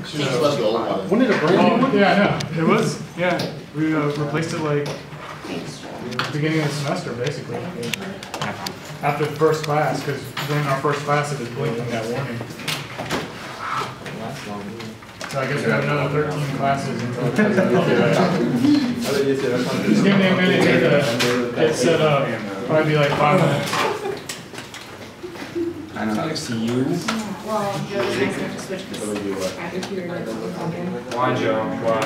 When did a brand new one? Yeah, I know. It was, yeah. We replaced it like beginning of the semester, basically. After the first class, because during our first class it was blinking that warning. So I guess we have another 13 classes until it comes out. Just give me a minute here to get set up. Probably be like 5 minutes. I don't know. See you. Well, Joe's nice enough to switch because Why, Joe? Why?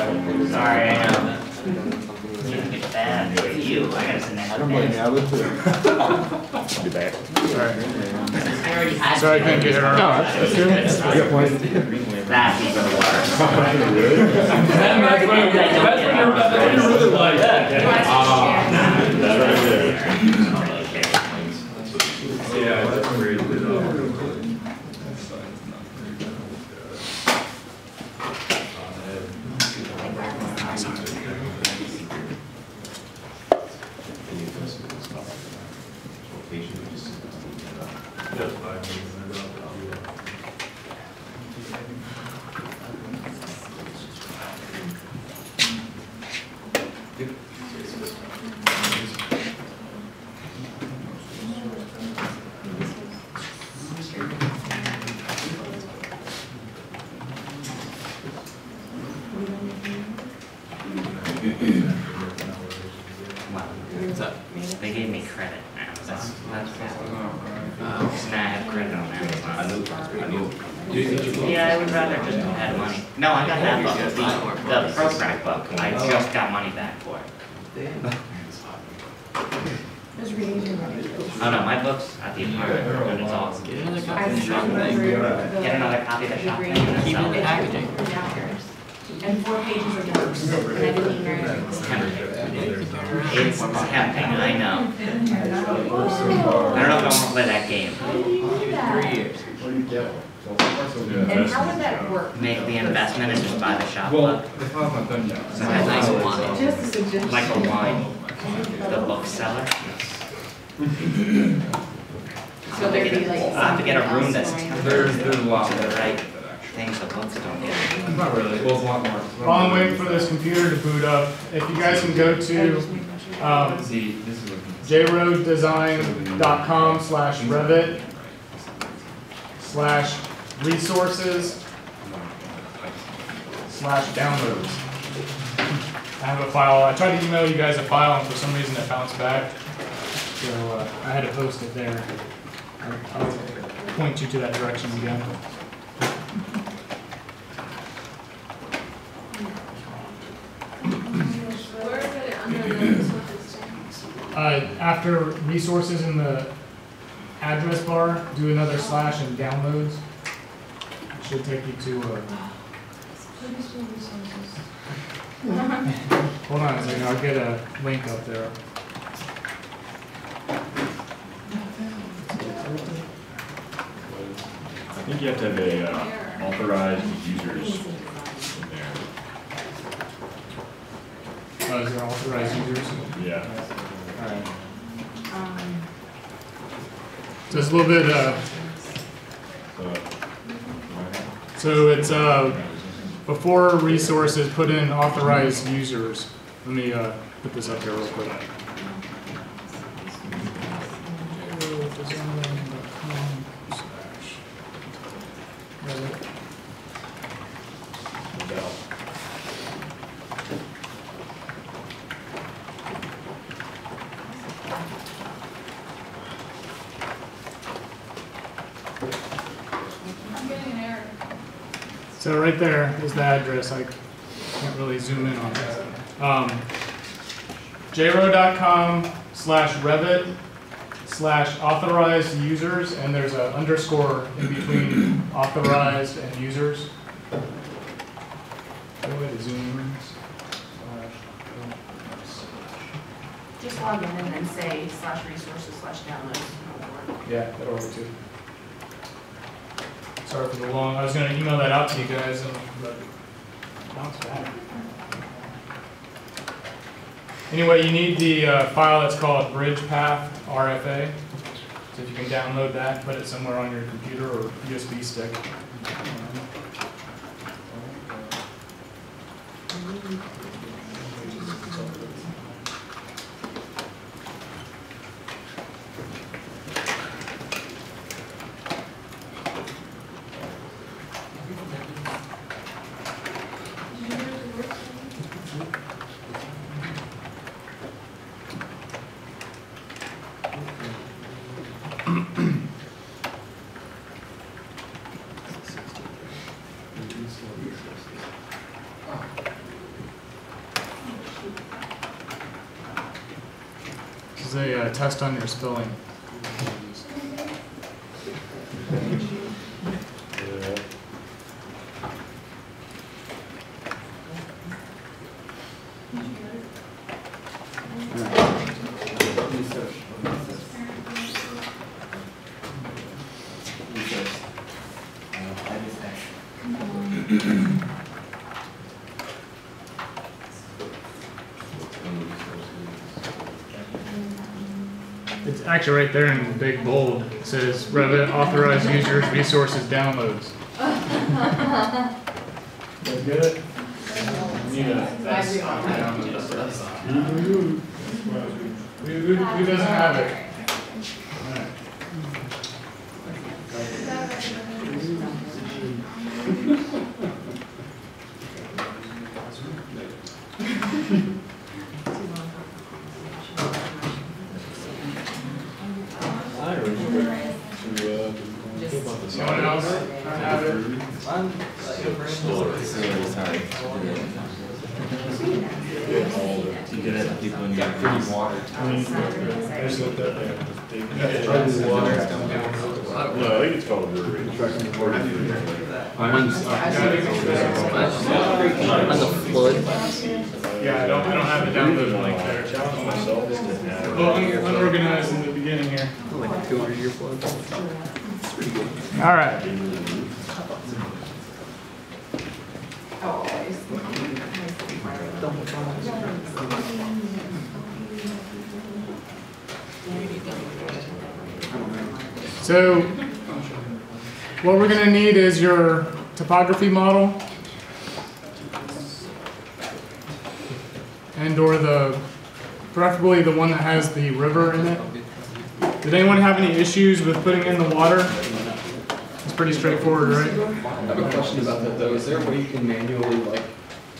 Sorry, I know. It's bad for you. I gotta send that. I don't blame you, I would too. I'll be back. Sorry. I already had. Sorry I couldn't get her. No, that's good. That's even worse. That's when you really like that. Yeah, that's great. They gave me credit on Amazon. That's cool. Now I have credit on Amazon. Yeah, I would rather just have had money. No, I got that book, the Pro Crack book. I just got money back for it. Oh no, my book's at the apartment, and it's awesome. Get another copy of the shop thing. Get another copy of the shop thing and Keep sell it it. packaging. And 4 pages of notes. And I didn't even read it. It's tempting. It's tempting, I know. I don't know if I want to play that game. 3 years. And how would that work? Make the investment and just buy the shop Well, book. the file's not done yet. So that's nice wine. Just a suggestion. Like a wine. The bookseller. So there'd be like. I'll have to get a room that's There's a lot to the more. right things the books don't get. Not really. Well, it's a lot more. While I'm waiting for this computer to boot up, if you guys can go to See, this is what. jroad.com/revit/resources/downloads. I have a file. I tried to email you guys a file, and for some reason it bounced back. So I had to post it there. I'll point you to that direction again. Where is it under the After resources in the address bar, do another slash and downloads. It should take you to hold on a second, I'll get a link up there. I think you have to have a authorized users in there. Oh, is there authorized users? Yeah. Alright. So it's a little bit, so it's, before resources, put in authorized users. Let me, put this up here real quick. I'm getting an error. So right there is the address. I can't really zoom in on that. jroad.com/revit/authorized users, and there's an underscore in between authorized and users. Go ahead to zoom in. Just log in and then say /resources/downloads. Yeah, that'll work too. Sorry for the long, I was going to email that out to you guys, but bounced back. Anyway, you need the file that's called BridgePath RFA. So if you can download that, put it somewhere on your computer or USB stick. This is a test on your spelling. It's actually right there in big bold. It says Revit authorized users resources downloads. You guys get it? Need a S on download. Who doesn't have it? Alright. Someone else have it? You get it, people in your pretty water. I just looked up there. No, I think it's called a brewery. On the flood. Yeah, I don't have the download link there. Challenge myself is to have. Well, unorganized in the beginning here. Like a 200-year flood. All right. So, what we're going to need is your topography model and/or preferably the one that has the river in it. Did anyone have any issues with putting in the water? It's pretty straightforward, right? I have a question about that though. Is there a way you can manually like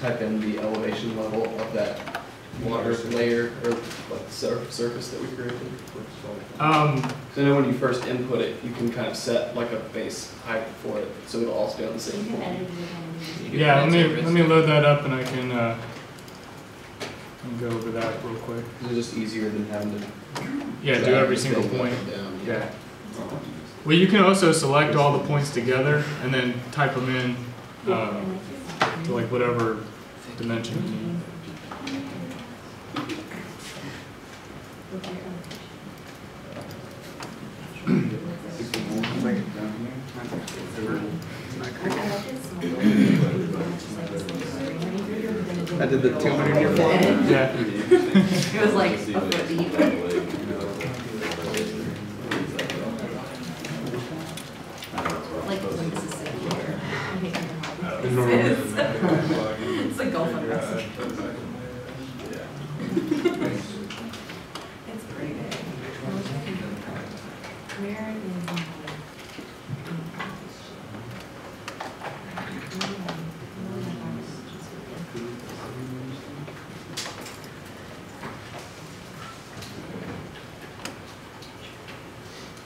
type in the elevation level of that water layer or like surface that we created? Because I know when you first input it, you can kind of set like a base height for it, so it'll all stay on the same point. Yeah, let me load that up and I can go over that real quick. Is it just easier than having to? Yeah, do every single point. Down. Yeah. Well, you can also select all the points together and then type them in to like whatever dimension you need. I did the 200-year flood. Yeah. It was like a foot deep. Like Mississippi or it's like Gulf of Mexico. It's pretty big. Where is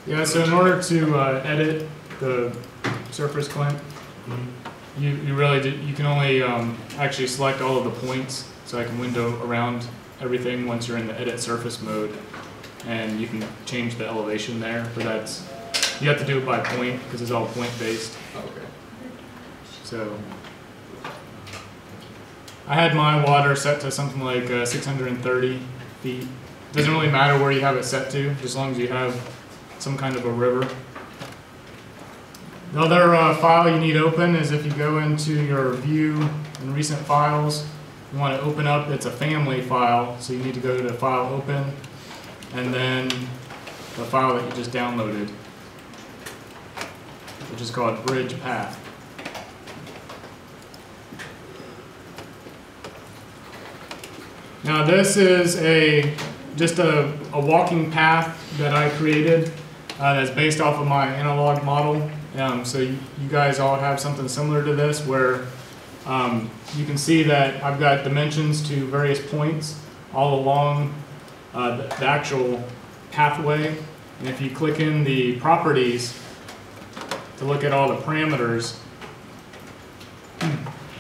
Yeah, so in order to edit the surface Clint, you really you can only actually select all of the points, so I can window around everything once you're in the edit surface mode, and you can change the elevation there, but you have to do it by point because it's all point based. Okay. So I had my water set to something like 630 feet. Doesn't really matter where you have it set to, as long as you have some kind of a river. The other file you need open is if you go into your view and recent files, you want to open up, it's a family file, so you need to go to File Open, and then the file that you just downloaded, which is called Bridge Path. Now this is just a walking path that I created that's based off of my analog model. So you guys all have something similar to this where you can see that I've got dimensions to various points all along the actual pathway. And if you click in the properties to look at all the parameters,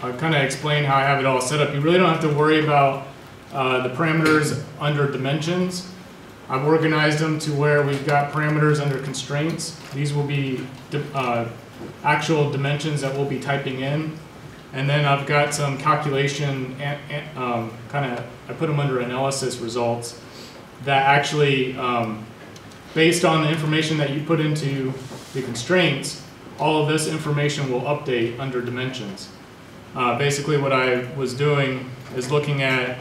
I've kind of explained how I have it all set up. You really don't have to worry about the parameters under dimensions. I've organized them to where we've got parameters under constraints. These will be actual dimensions that we'll be typing in. And then I've got some calculation, I put them under analysis results that actually, based on the information that you put into the constraints, all of this information will update under dimensions. Basically what I was doing is looking at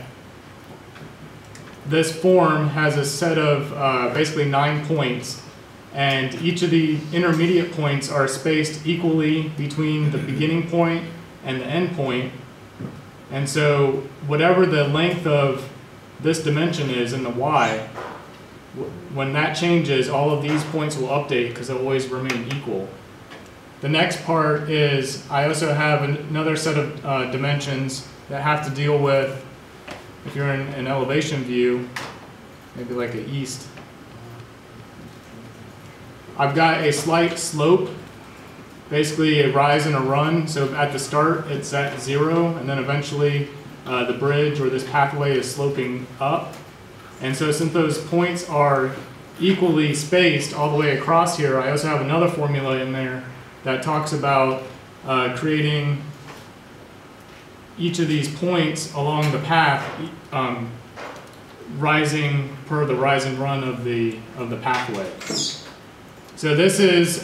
this form has a set of basically 9 points, and each of the intermediate points are spaced equally between the beginning point and the end point. And so whatever the length of this dimension is in the y, when that changes, all of these points will update because they'll always remain equal. The next part is I also have another set of dimensions that have to deal with, if you're in an elevation view, maybe like an east, I've got a slight slope, basically a rise and a run. So at the start it's at 0, and then eventually the bridge or this pathway is sloping up. And so since those points are equally spaced all the way across here, I also have another formula in there that talks about creating each of these points along the path rising per the rise and run of the pathway. So this is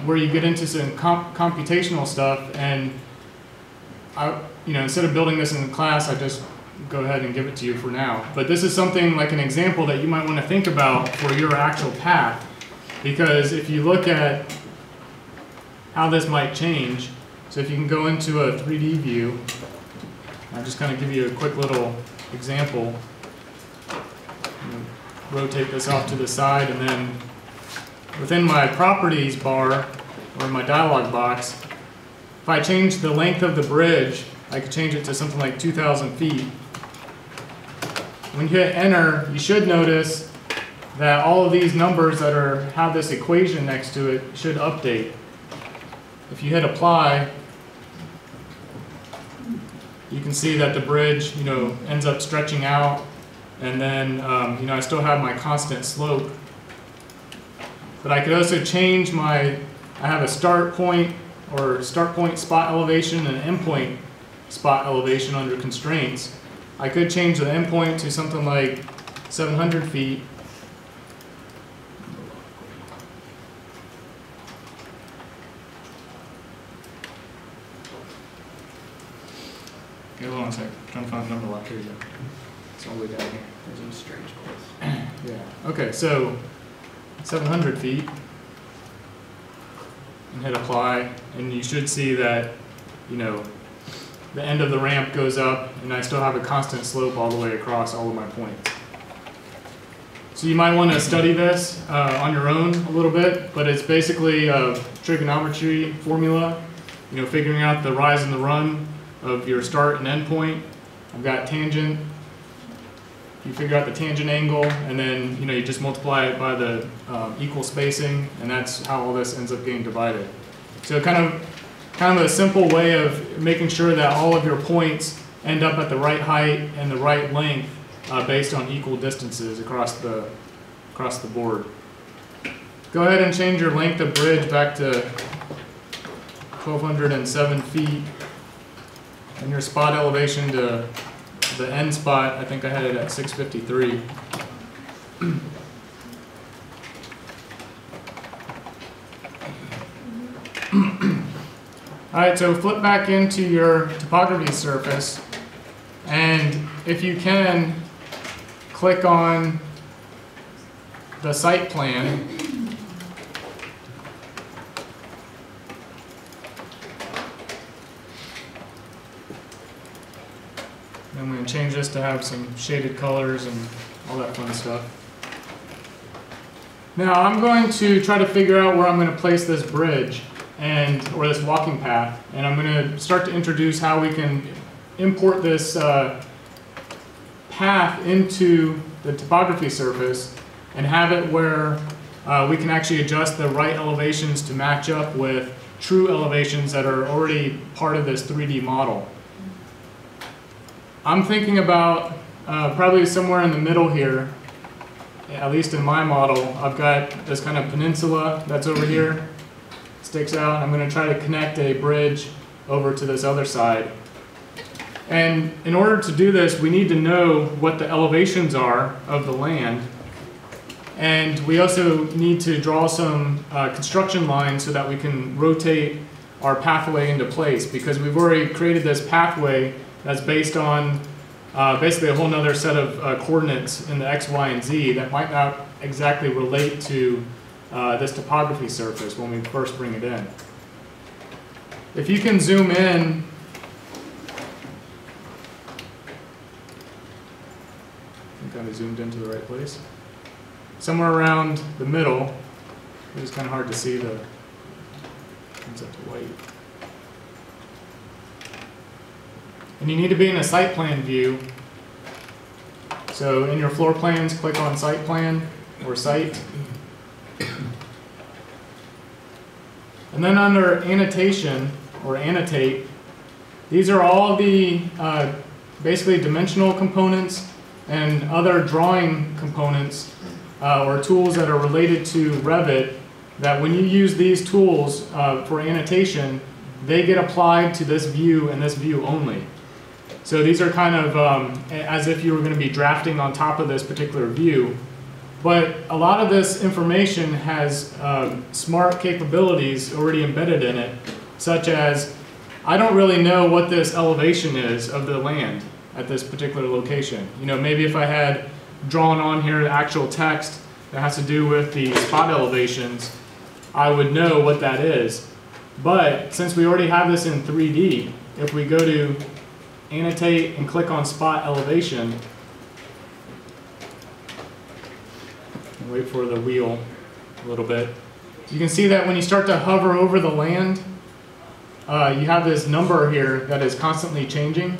where you get into some computational stuff, and instead of building this in the class, I just go ahead and give it to you for now. But this is something like an example that you might want to think about for your actual path, because if you look at how this might change, so if you can go into a 3D view, I'll just kind of give you a quick little example. Rotate this off to the side, and then within my properties bar, or my dialog box, if I change the length of the bridge, I could change it to something like 2,000 feet. When you hit enter, you should notice that all of these numbers that have this equation next to it should update. If you hit apply, you can see that the bridge, ends up stretching out, and then, I still have my constant slope. But I could also change I have a start point spot elevation and an end point spot elevation under constraints. I could change the end point to something like 700 feet. Okay, hold on a second. I'm trying to find the number lock. Here you go. It's all the way down here. There's a strange place. Yeah. Okay, so 700 feet. And hit apply, and you should see that, the end of the ramp goes up, and I still have a constant slope all the way across all of my points. So you might want to study this on your own a little bit, but it's basically a trigonometry formula, figuring out the rise and the run of your start and end point. I've got tangent. You figure out the tangent angle, and then you just multiply it by the equal spacing, and that's how all this ends up getting divided. So kind of a simple way of making sure that all of your points end up at the right height and the right length based on equal distances across the board. Go ahead and change your length of bridge back to 1,207 feet, and your spot elevation to the end spot, I think I had it at 653. Alright, so flip back into your topography surface, and if you can, click on the site plan. I'm going to change this to have some shaded colors and all that fun stuff. Now I'm going to try to figure out where I'm going to place this bridge or this walking path, and I'm going to start to introduce how we can import this path into the topography surface and have it where we can actually adjust the right elevations to match up with true elevations that are already part of this 3D model. I'm thinking about probably somewhere in the middle here, at least in my model. I've got this kind of peninsula that's over here, sticks out. I'm going to try to connect a bridge over to this other side. And in order to do this, we need to know what the elevations are of the land. And we also need to draw some construction lines so that we can rotate our pathway into place, because we've already created this pathway that's based on basically a whole nother set of coordinates in the X, Y, and Z that might not exactly relate to this topography surface when we first bring it in. If you can zoom in, I think I zoomed into the right place. Somewhere around the middle, it's kind of hard to see the concept of white. And you need to be in a site plan view. So in your floor plans, click on site plan or site. And then under annotation or annotate, these are all the basically dimensional components and other drawing components or tools that are related to Revit, that when you use these tools for annotation, they get applied to this view and this view only. So these are kind of as if you were going to be drafting on top of this particular view. But a lot of this information has smart capabilities already embedded in it, such as, I don't really know what this elevation is of the land at this particular location. You know, maybe if I had drawn on here the actual text that has to do with the spot elevations, I would know what that is. But since we already have this in 3D, if we go to annotate and click on spot elevation, and wait for the wheel a little bit, you can see that when you start to hover over the land, you have this number here that is constantly changing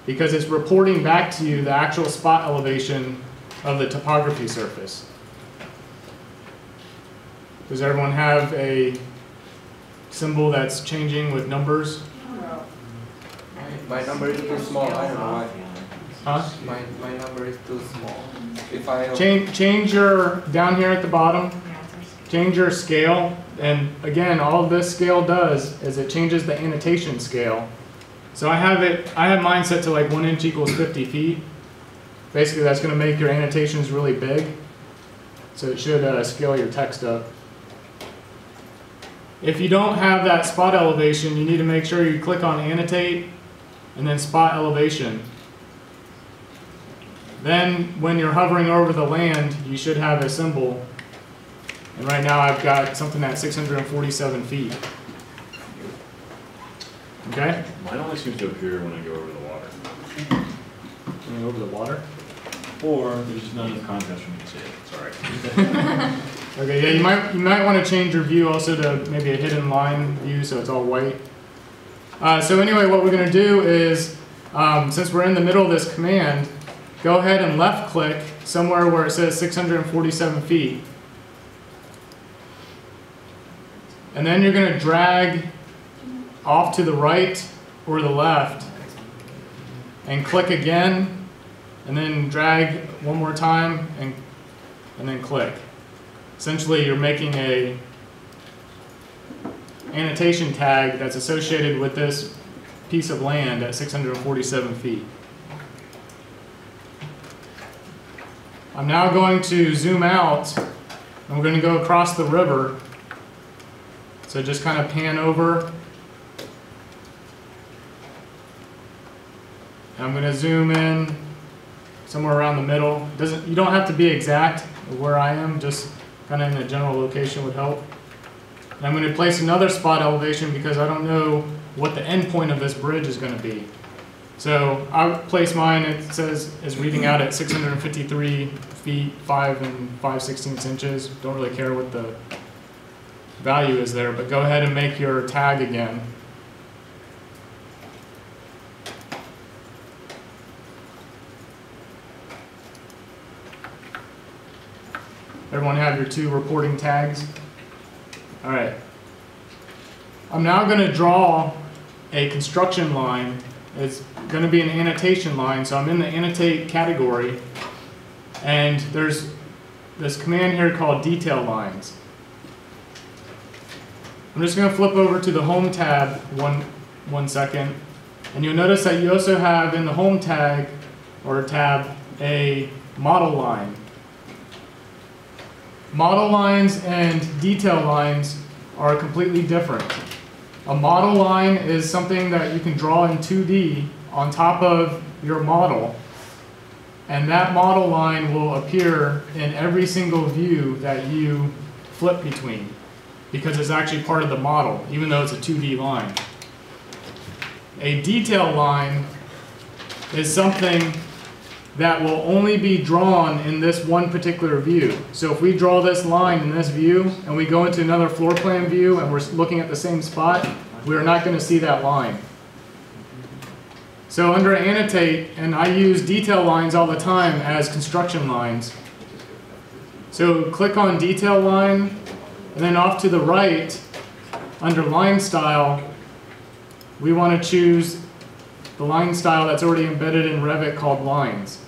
because it's reporting back to you the actual spot elevation of the topography surface. Does everyone have a symbol that's changing with numbers? My number is too small, I don't know why. Huh? My number is too small. If I Change your, down here at the bottom, change your scale. And again, all this scale does is it changes the annotation scale. So I have mine set to like 1 inch equals 50 feet. Basically that's going to make your annotations really big. So it should scale your text up. If you don't have that spot elevation, you need to make sure you click on annotate and then spot elevation. Then when you're hovering over the land, you should have a symbol. And right now I've got something at 647 feet. Okay? Mine only seems to appear when I go over the water. Going over the water? Or there's just not enough contrast for me to see it. Sorry. Okay, yeah, you might want to change your view also to maybe a hidden line view so it's all white. So anyway, what we're going to do is, since we're in the middle of this command, go ahead and left click somewhere where it says 647 feet. And then you're going to drag off to the right or the left and click again, and then drag one more time and then click. Essentially, you're making a annotation tag that's associated with this piece of land at 647 feet. I'm now going to zoom out, and we're going to go across the river. So just kind of pan over. And I'm going to zoom in somewhere around the middle. You don't have to be exact where I am, just kind of in a general location would help. And I'm going to place another spot elevation because I don't know what the end point of this bridge is going to be. So I place mine, it says is reading out at 653 feet, 5 and 5/16 inches. Don't really care what the value is there, but go ahead and make your tag again. Everyone have your 2 reporting tags? All right. I'm now going to draw a construction line It's going to be an annotation line, so I'm in the annotate category, and there's this command here called detail lines. I'm just going to flip over to the home tab one second, and you'll notice that you also have in the home tag or tab a model line. Model lines and detail lines are completely different. A model line is something that you can draw in 2D on top of your model, and that model line will appear in every single view that you flip between, because it's actually part of the model, even though it's a 2D line. A detail line is something that will only be drawn in this one particular view. So if we draw this line in this view and we go into another floor plan view and we're looking at the same spot, we're not going to see that line. So under annotate, and I use detail lines all the time as construction lines. So click on detail line, and then off to the right, under line style, we want to choose the line style that's already embedded in Revit called lines.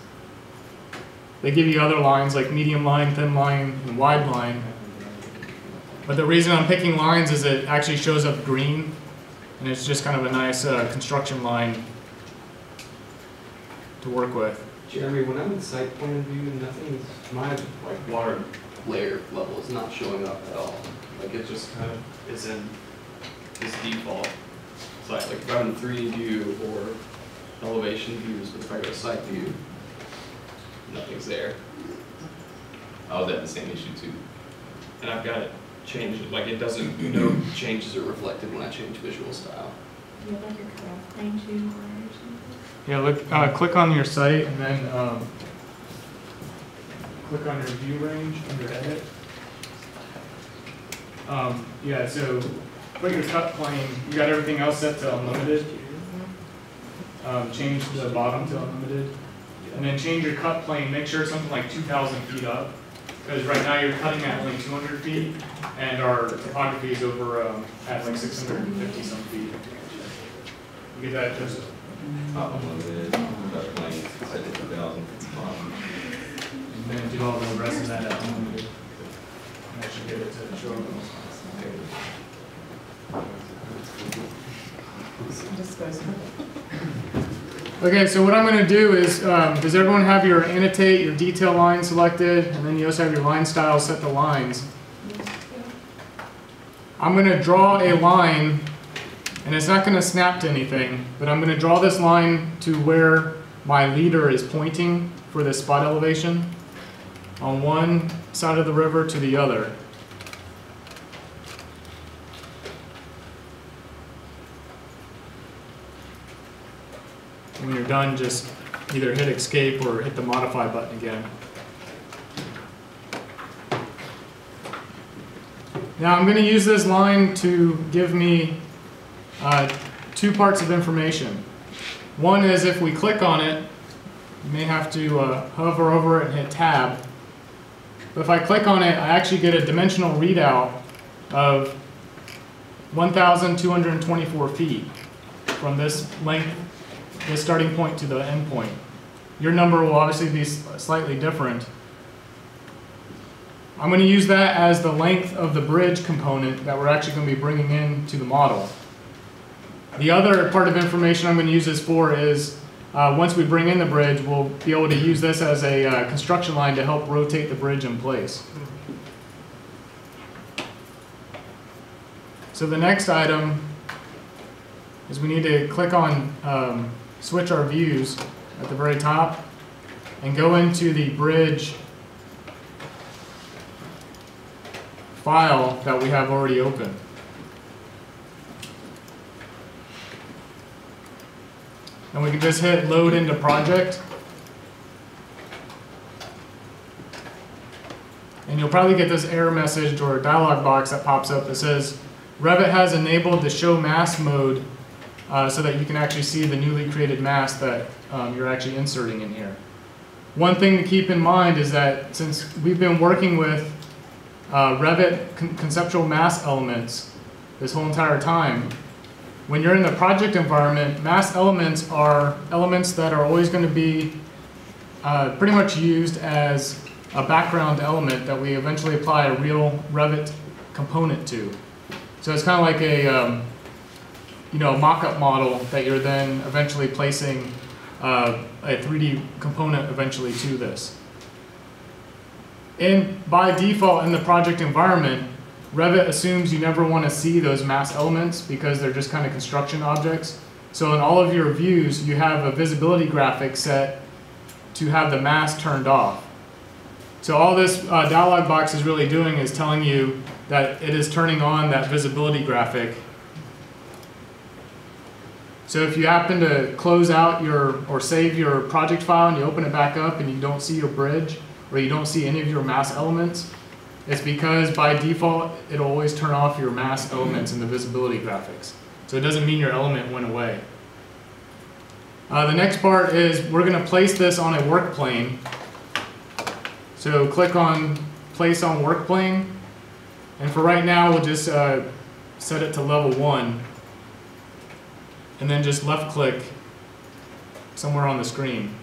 They give you other lines like medium line, thin line, and wide line. But the reason I'm picking lines is it actually shows up green, and it's just kind of a nice construction line to work with. Jeremy, when I'm in site plan view, nothing's, my like water layer level is not showing up at all. Like it just kind of is in this default site. Like if I'm in 3D view or elevation views, but if I go to site view, nothing's there. I was at the same issue too. And I've got it changed, like it doesn't, no changes are reflected when I change visual style. You have like your cutoff plane too, or something? Yeah, look, click on your site and then click on your view range under edit. Yeah, so put your cut plane, you got everything else set to unlimited. Change the bottom to unlimited. And then change your cut plane, make sure it's something like 2,000 feet up. Because right now you're cutting at only 200 feet, and our topography is over at like 650 some feet. You get that, Joseph? Unlimited, cut plane, I did 2,000. And then do all the rest of that at unlimited. And I should get it to show up. Okay, so what I'm going to do is, does everyone have your annotate, your detail line selected, and then you also have your line style set to lines? I'm going to draw a line, and it's not going to snap to anything, but I'm going to draw this line to where my leader is pointing for this spot elevation on one side of the river to the other. When you're done, just either hit escape or hit the modify button again. Now I'm going to use this line to give me two parts of information. One is if we click on it, you may have to hover over it and hit tab. But if I click on it, I actually get a dimensional readout of 1,224 feet from this length, the starting point to the end point. Your number will obviously be slightly different. I'm going to use that as the length of the bridge component that we're actually going to be bringing into the model. The other part of information I'm going to use this for is once we bring in the bridge, we'll be able to use this as a construction line to help rotate the bridge in place. So the next item is we need to click on switch our views at the very top and go into the bridge file that we have already open. And we can just hit load into project. And you'll probably get this error message or dialog box that pops up that says Revit has enabled the show mask mode so that you can actually see the newly created mask that you're actually inserting in here. One thing to keep in mind is that since we've been working with Revit conceptual mask elements this whole entire time, when you're in the project environment, mass elements are elements that are always going to be pretty much used as a background element that we eventually apply a real Revit component to. So it's kind of like a mock-up model that you're then eventually placing a 3D component eventually to this. And by default in the project environment, Revit assumes you never want to see those mass elements because they're just kind of construction objects. So in all of your views, you have a visibility graphic set to have the mass turned off. So all this dialog box is really doing is telling you that it is turning on that visibility graphic. So if you happen to close out or save your project file and you open it back up and you don't see your bridge or you don't see any of your mass elements, it's because by default it'll always turn off your mass elements in the visibility graphics. So it doesn't mean your element went away. The next part is we're going to place this on a work plane. So click on place on work plane, and for right now we'll just set it to level 1 and then just left click somewhere on the screen.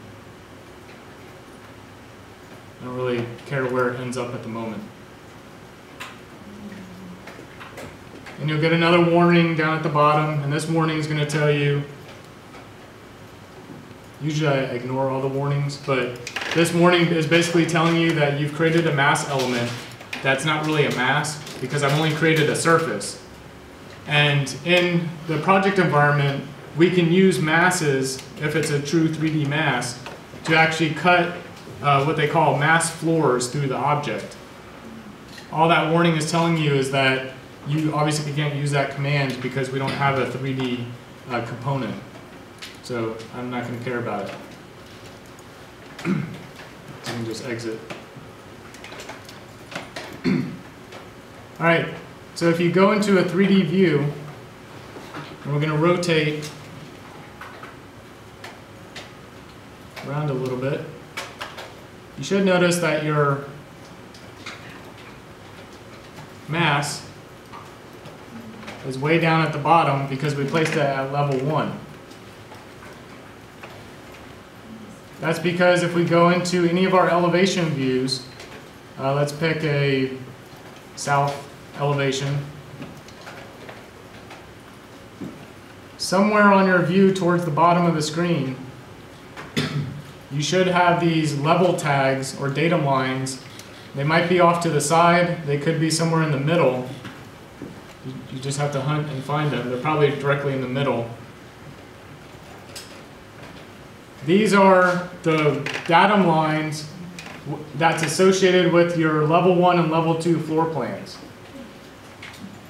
I don't really care where it ends up at the moment. And you'll get another warning down at the bottom, and this warning is going to tell you, usually I ignore all the warnings, but this warning is basically telling you that you've created a mass element that's not really a mass because I've only created a surface. And in the project environment, we can use masses, if it's a true 3D mass, to actually cut what they call mass floors through the object. All that warning is telling you is that you obviously can't use that command because we don't have a 3D component. So I'm not going to care about it. So I can just exit. All right, so if you go into a 3D view, and we're going to rotate around a little bit, you should notice that your mass is way down at the bottom because we placed it at level 1. That's because if we go into any of our elevation views, let's pick a south elevation. Somewhere on your view towards the bottom of the screen, you should have these level tags or datum lines. They might be off to the side, they could be somewhere in the middle. You just have to hunt and find them. They're probably directly in the middle. These are the datum lines that's associated with your level 1 and level 2 floor plans.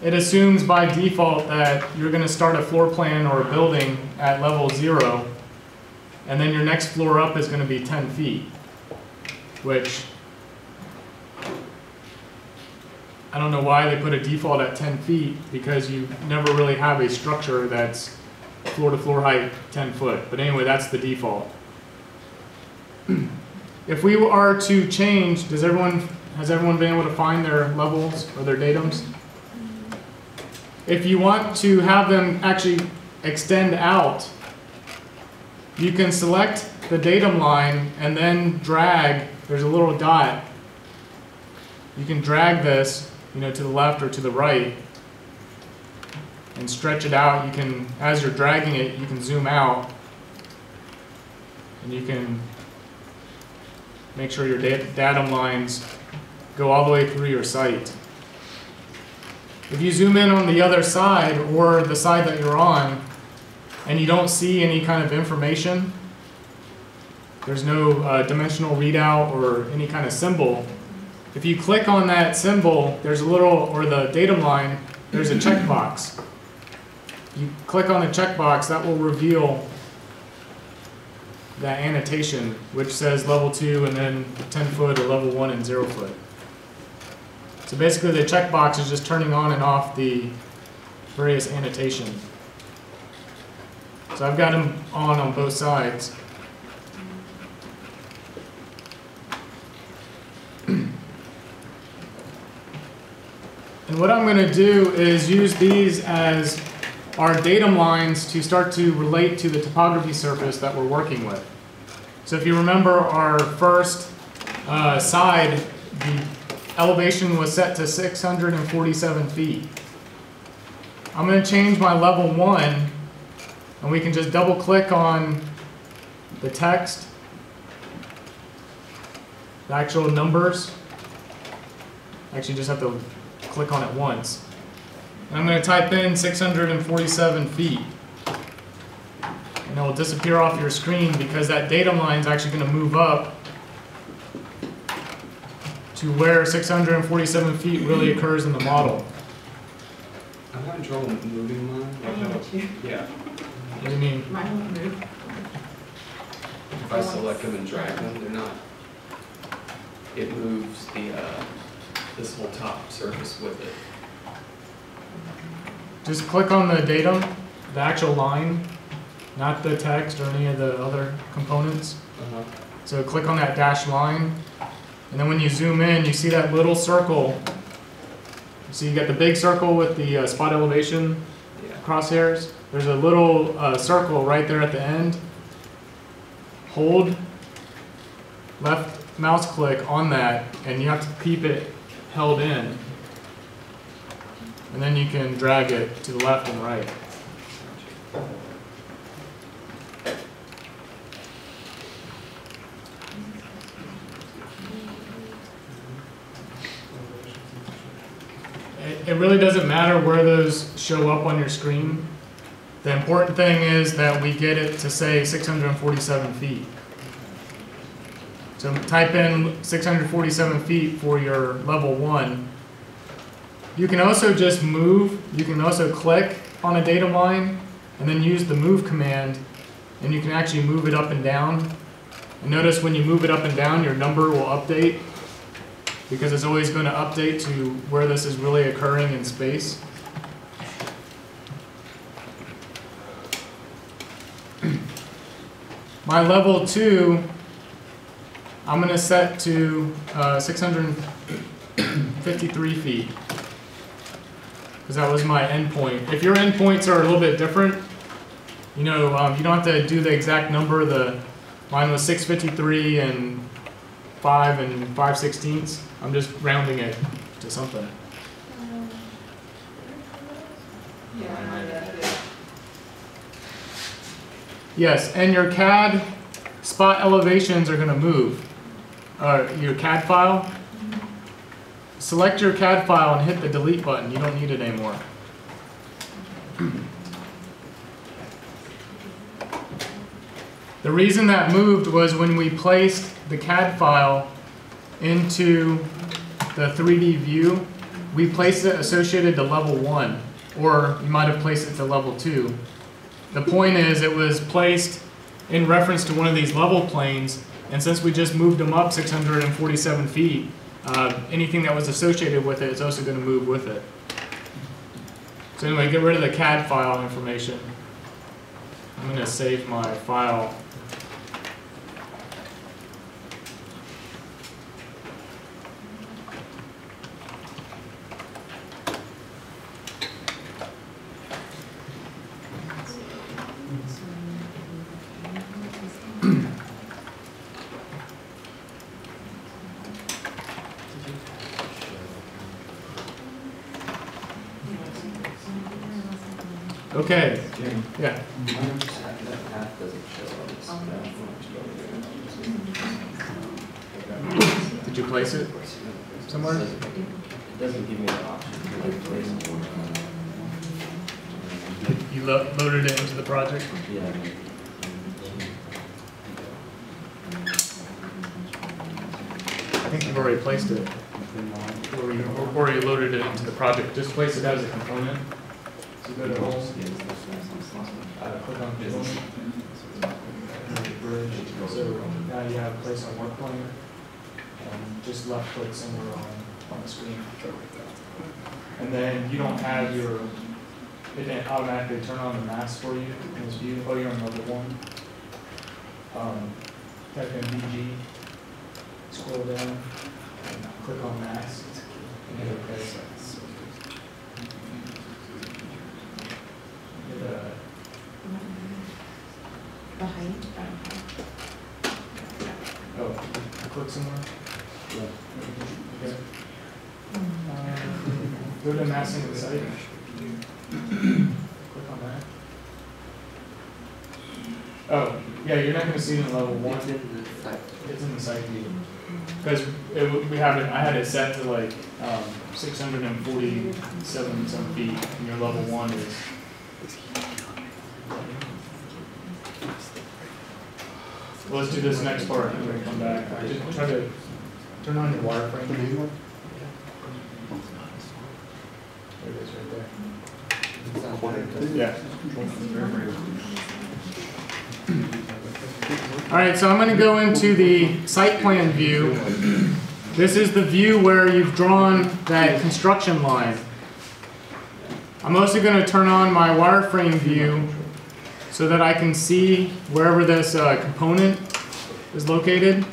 It assumes by default that you're going to start a floor plan or a building at level 0, and then your next floor up is going to be 10 feet, which I don't know why they put a default at 10 feet, because you never really have a structure that's floor to floor height 10 foot. But anyway, that's the default. If we are to change, has everyone been able to find their levels or their datums? If you want to have them actually extend out, you can select the datum line and then drag, there's a little dot. You can drag this, to the left or to the right and stretch it out. You can, as you're dragging it, you can zoom out and you can make sure your datum lines go all the way through your site. If you zoom in on the other side or the side that you're on and you don't see any kind of information, there's no dimensional readout or any kind of symbol, if you click on that symbol, there's a little, or the datum line, there's a checkbox. You click on the checkbox, that will reveal that annotation, which says level 2 and then 10 foot or level 1 and 0 foot. So basically the checkbox is just turning on and off the various annotations. So I've got them on both sides. And what I'm going to do is use these as our datum lines to start to relate to the topography surface that we're working with. So if you remember our first side, the elevation was set to 647 feet. I'm going to change my level 1, and we can just double click on the text, the actual numbers. Actually just have to click on it once. And I'm going to type in 647 feet. And it will disappear off your screen because that datum line is actually going to move up to where 647 feet really occurs in the model. I'm having trouble moving mine. I am too. Yeah. What do you mean? Mine won't move. If I select them and drag them, they're not. It moves the this whole top surface with it. Just click on the datum, the actual line, not the text or any of the other components. So click on that dashed line, and then when you zoom in, you see that little circle. So you got the big circle with the spot elevation crosshairs. There's a little circle right there at the end. Hold left mouse click on that, and you have to keep it held in. And then you can drag it to the left and right. It really doesn't matter where those show up on your screen. The important thing is that we get it to say 647 feet. So type in 647 feet for your level 1. You can also just move, you can also click on a datum line and then use the move command, and you can actually move it up and down. And notice when you move it up and down, your number will update, because it's always going to update to where this is really occurring in space. My level 2, I'm going to set to 653 feet, because that was my endpoint. If your endpoints are a little bit different, you know, you don't have to do the exact number. Mine was 653 and 5 5/16. I'm just rounding it to something. Yes, and your CAD spot elevations are going to move. Your CAD file. Select your CAD file and hit the delete button. You don't need it anymore. The reason that moved was when we placed the CAD file into the 3D view, we placed it associated to level 1, or you might have placed it to level 2. The point is it was placed in reference to one of these level planes, and since we just moved them up 647 feet, anything that was associated with it is also going to move with it. So anyway, get rid of the CAD file information. I'm going to save my file. Okay. Yeah. That path doesn't show on this. Did you place it somewhere? It doesn't give me an option to place it. You loaded it into the project? Yeah. I think you've already placed it. Or you loaded it into the project. Just place it as a component. So go to home. Click on business. Bridge. So now you have place on work plane. And just left click somewhere on the screen. And then you don't have your, it didn't automatically turn on the mask for you in this view. Oh, you're on level 1. Type in VG. Scroll down and click on mask and hit OK. Hit The height. Oh, click somewhere? Okay. Go to massing the site. Click on that. Oh, yeah, you're not going to see it in level 1. It's in the site view. Because we have it, I had it set to like 647 some feet, and your level 1 is. Well, let's do this next part and then come back. Just try to turn on your wireframe. There it is right there. Yeah. All right, so I'm going to go into the site plan view. This is the view where you've drawn that construction line. I'm also going to turn on my wireframe view so that I can see wherever this component is located.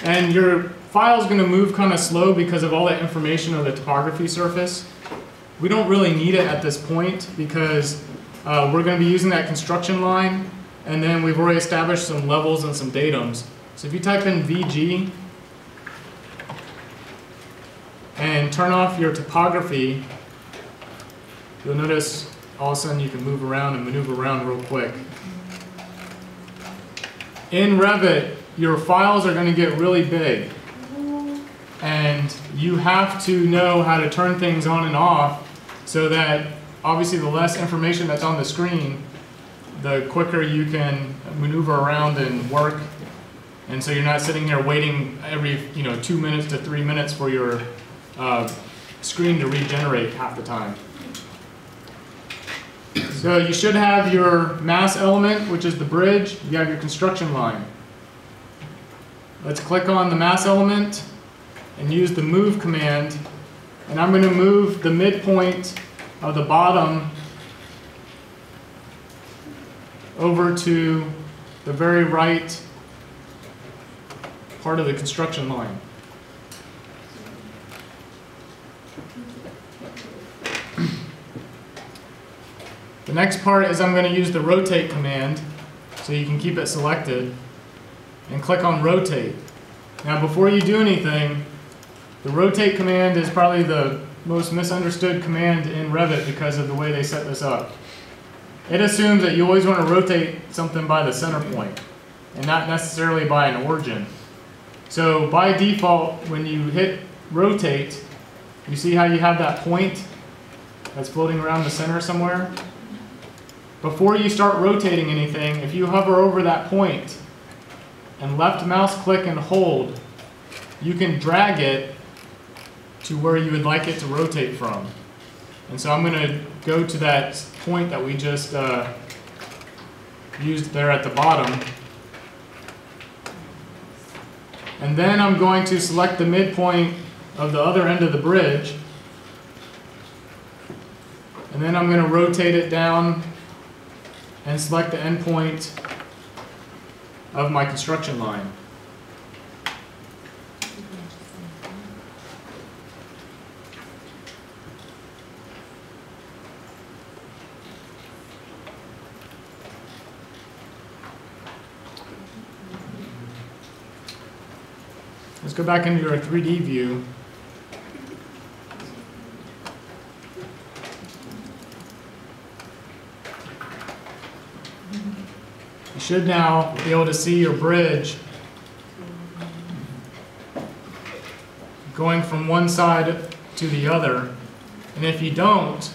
And your file is going to move kind of slow because of all that information on the topography surface. We don't really need it at this point because we're going to be using that construction line, and then we've already established some levels and some datums. So if you type in VG and turn off your topography, you'll notice all of a sudden you can move around and maneuver around real quick. In Revit, your files are going to get really big, and you have to know how to turn things on and off so that obviously the less information that's on the screen, the quicker you can maneuver around and work. And so you're not sitting here waiting every 2 minutes to 3 minutes for your screen to regenerate half the time. So you should have your mass element, which is the bridge. You have your construction line. Let's click on the mass element and use the move command. And I'm going to move the midpoint of the bottom over to the very right part of the construction line. The next part is I'm going to use the rotate command, so you can keep it selected, and click on rotate. Now before you do anything, the rotate command is probably the most misunderstood command in Revit because of the way they set this up. It assumes that you always want to rotate something by the center point and not necessarily by an origin. So by default, when you hit rotate, you see how you have that point that's floating around the center somewhere? Before you start rotating anything, if you hover over that point and left mouse click and hold, you can drag it to where you would like it to rotate from. And so I'm going to go to that point that we just used there at the bottom. And then I'm going to select the midpoint of the other end of the bridge. And then I'm going to rotate it down and select the endpoint of my construction line. Let's go back into our 3D view. You should now be able to see your bridge going from one side to the other. And if you don't,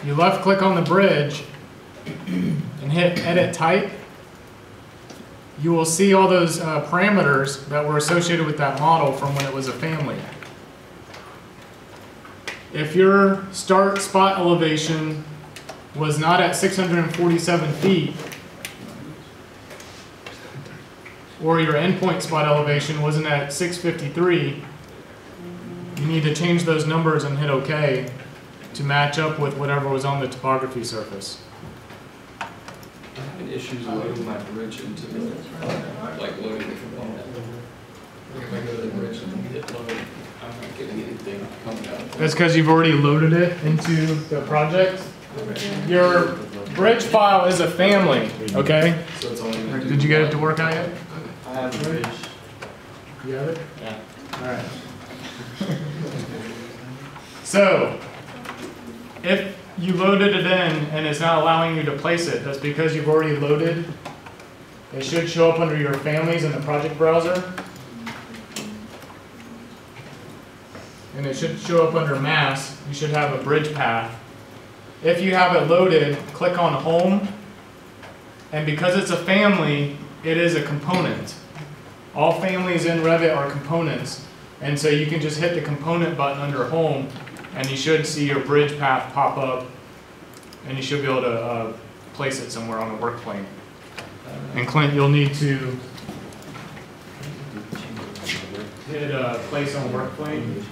you left click on the bridge and hit edit type. You will see all those parameters that were associated with that model from when it was a family. If your start spot elevation was not at 647 feet, or your endpoint spot elevation wasn't at 653, you need to change those numbers and hit OK to match up with whatever was on the topography surface. I'm having issues loading my bridge into the, like loading the component. If I go to the bridge and hit load, I'm not getting anything coming out. That's because you've already loaded it into the project. Your bridge file is a family, okay? So it's only. Did you get it to work out yet? I have a bridge. You have it? Yeah. Alright. So, if you loaded it in and it's not allowing you to place it, that's because you've already loaded. It should show up under your families in the project browser. And it should show up under mass. You should have a bridge path. If you have it loaded, click on home. And because it's a family, it is a component. All families in Revit are components. And so you can just hit the component button under home and you should see your bridge path pop up and you should be able to place it somewhere on the work plane. And Clint, you'll need to hit place on work plane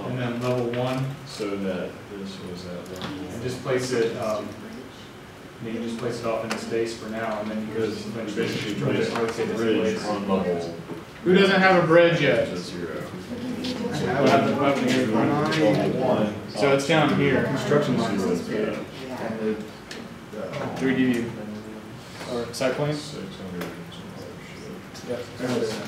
and then level 1. So that this was that one. And just place it, you can just place it off into space for now and then you Because can basically rotate bridge this bridge place. on level Who doesn't have a bridge yet? is 0. Level 1. So it's down here. Construction line. 0 is bad. And the, 3D or site plane? 600 and some other shit.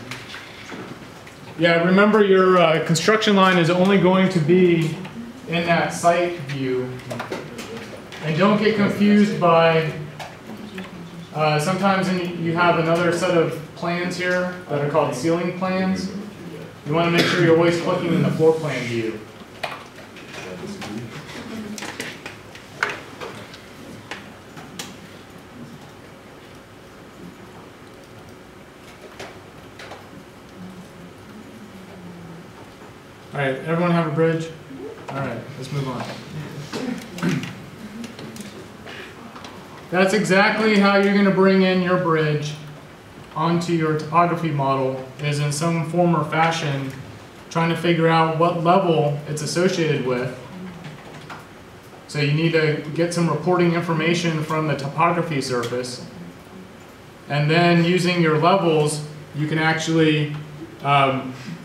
Yeah, remember your construction line is only going to be in that site view. And don't get confused by, sometimes you have another set of plans here that are called ceiling plans. You want to make sure you're always clicking in the floor plan view. All right, everyone have a bridge? All right, let's move on. That's exactly how you're going to bring in your bridge onto your topography model, is in some form or fashion trying to figure out what level it's associated with. So you need to get some reporting information from the topography surface. And then using your levels, you can actually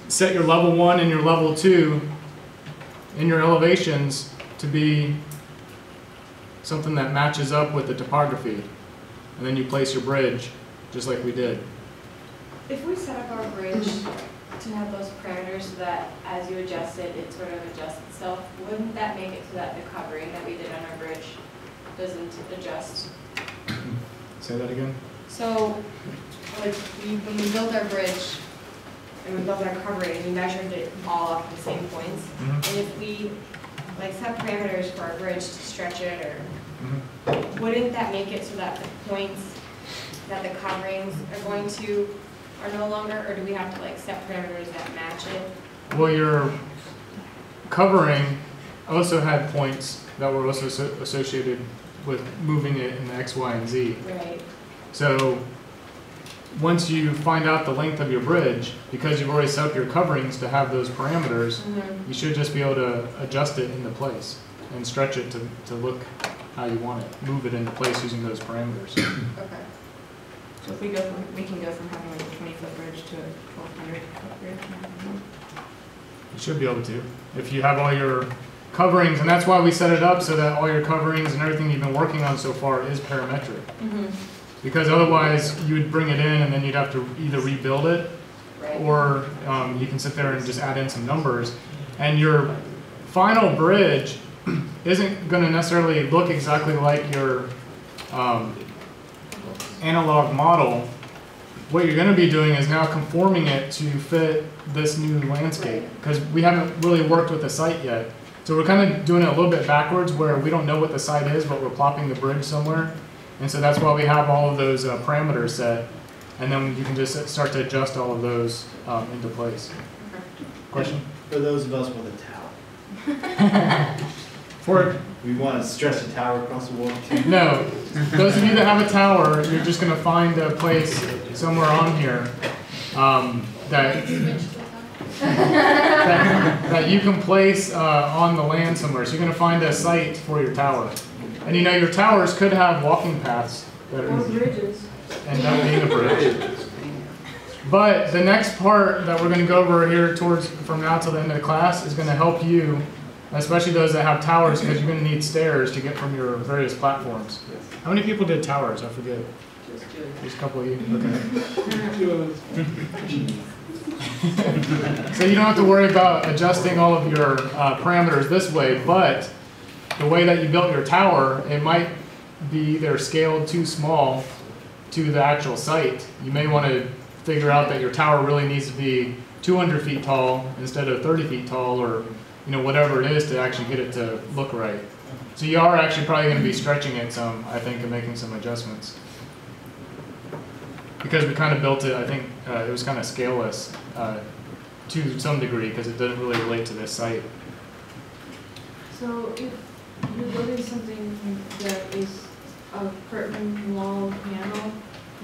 set your level 1 and your level 2 in your elevations to be something that matches up with the topography. And then you place your bridge, just like we did. If we set up our bridge to have those parameters so that as you adjust it, it sort of adjusts itself, wouldn't that make it so that the covering that we did on our bridge doesn't adjust? Say that again? So, like, when we built our bridge, and we built our covering, we measured it all off the same points. Mhm. And if we, like, set parameters for our bridge to stretch it, or Mhm. wouldn't that make it so that the points that the coverings are going to are no longer, or do we have to like set parameters that match it? Well, your covering also had points that were also associated with moving it in the X, Y, and Z. Right. So once you find out the length of your bridge, because you've already set up your coverings to have those parameters, you should just be able to adjust it into place and stretch it to look how you want it. Move it into place using those parameters. Okay. So if we can go from having like a 20-foot bridge to a 1,200-foot bridge. You should be able to. If you have all your coverings, and that's why we set it up so that all your coverings and everything you've been working on so far is parametric. Because otherwise you would bring it in and then you'd have to either rebuild it, Right. or you can sit there and just add in some numbers. And your final bridge isn't going to necessarily look exactly like your analog model. What you're going to be doing is now conforming it to fit this new landscape, because we haven't really worked with the site yet. So we're kind of doing it a little bit backwards, where we don't know what the site is, but we're plopping the bridge somewhere. And so that's why we have all of those parameters set. And then you can just start to adjust all of those into place. Question? For those of us with a tower, For we want to stretch the tower across the wall too. no, those of you that have a tower, you're just going to find a place somewhere on here that you can place on the land somewhere. So you're going to find a site for your tower. And you know, your towers could have walking paths that are, bridges. and that being a bridge. But the next part that we're going to go over here towards from now till the end of the class is going to help you especially those that have towers, because you're going to need stairs to get from your various platforms. How many people did towers? I forget. Just a couple of you. Okay. So you don't have to worry about adjusting all of your parameters this way, but the way that you built your tower, it might be either scaled too small to the actual site. You may want to figure out that your tower really needs to be 200 feet tall instead of 30 feet tall, or whatever it is to actually get it to look right. So you are actually probably going to be stretching it some, I think, and making some adjustments. Because we kind of built it, I think it was kind of scaleless to some degree because it doesn't really relate to this site. So if you're building something that is a curtain wall panel,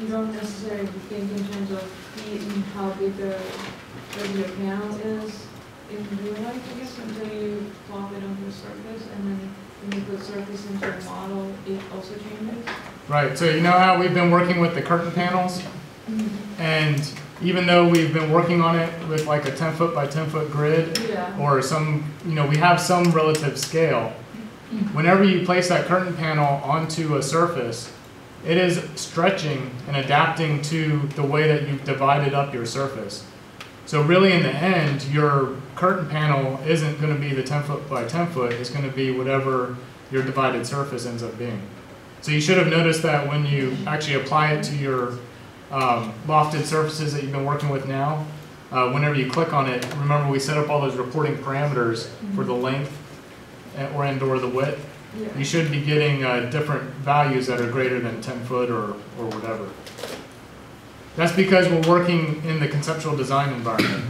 you don't necessarily think in terms of feet and how big the regular panel is in real life, I guess, until you plop it onto the surface, and then when you put surface into a model, it also changes? Right, so you know how we've been working with the curtain panels? Mm-hmm. And even though we've been working on it with like a 10 foot by 10 foot grid, Yeah. or some, we have some relative scale. Whenever you place that curtain panel onto a surface, it is stretching and adapting to the way that you've divided up your surface. So really in the end, your curtain panel isn't going to be the 10 foot by 10 foot, it's going to be whatever your divided surface ends up being. So you should have noticed that when you actually apply it to your lofted surfaces that you've been working with now, whenever you click on it, remember we set up all those reporting parameters for the length or the width. Yeah. You should be getting different values that are greater than 10 foot or whatever. That's because we're working in the conceptual design environment.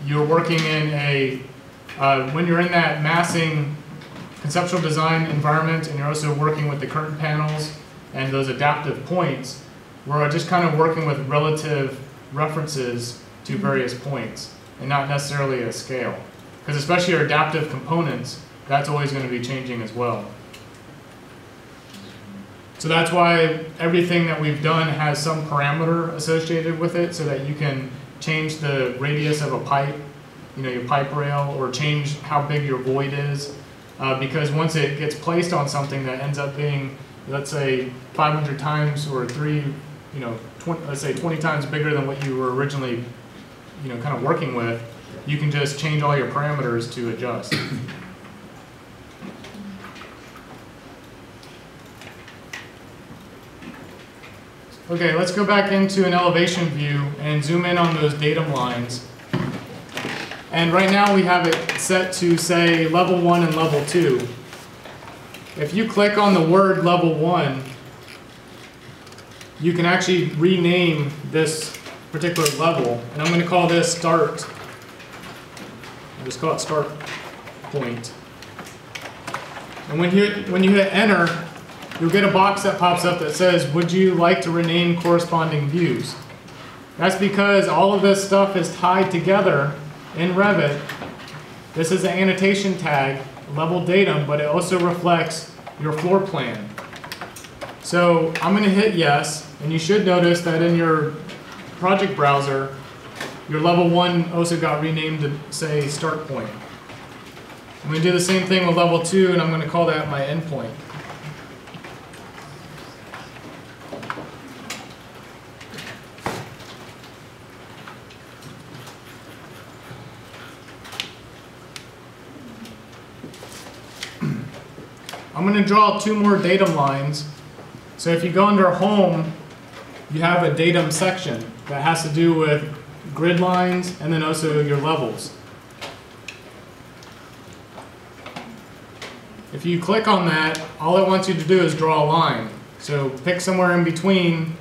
You're working in when you're in that massing conceptual design environment, and you're also working with the curtain panels and those adaptive points, we're just kind of working with relative references to various points and not necessarily a scale. Because especially your adaptive components, that's always going to be changing as well. So that's why everything that we've done has some parameter associated with it, so that you can change the radius of a pipe, your pipe rail, or change how big your void is. Because once it gets placed on something that ends up being, let's say, 500 times or 20 times bigger than what you were originally, kind of working with, you can just change all your parameters to adjust. Okay, let's go back into an elevation view and zoom in on those datum lines. And right now we have it set to, say, level 1 and level 2. If you click on the word level 1, you can actually rename this particular level. And I'm going to call this start. I'll just call it start point. And when you hit enter, you'll get a box that pops up that says, would you like to rename corresponding views? That's because all of this stuff is tied together in Revit. This is an annotation tag, level datum, but it also reflects your floor plan. So I'm going to hit yes, and you should notice that in your project browser, your level 1 also got renamed to say start point. I'm going to do the same thing with level 2, and I'm going to call that my endpoint. I'm going to draw 2 more datum lines. So if you go under home, you have a datum section that has to do with grid lines and then also your levels. If you click on that, all it wants you to do is draw a line. So pick somewhere in between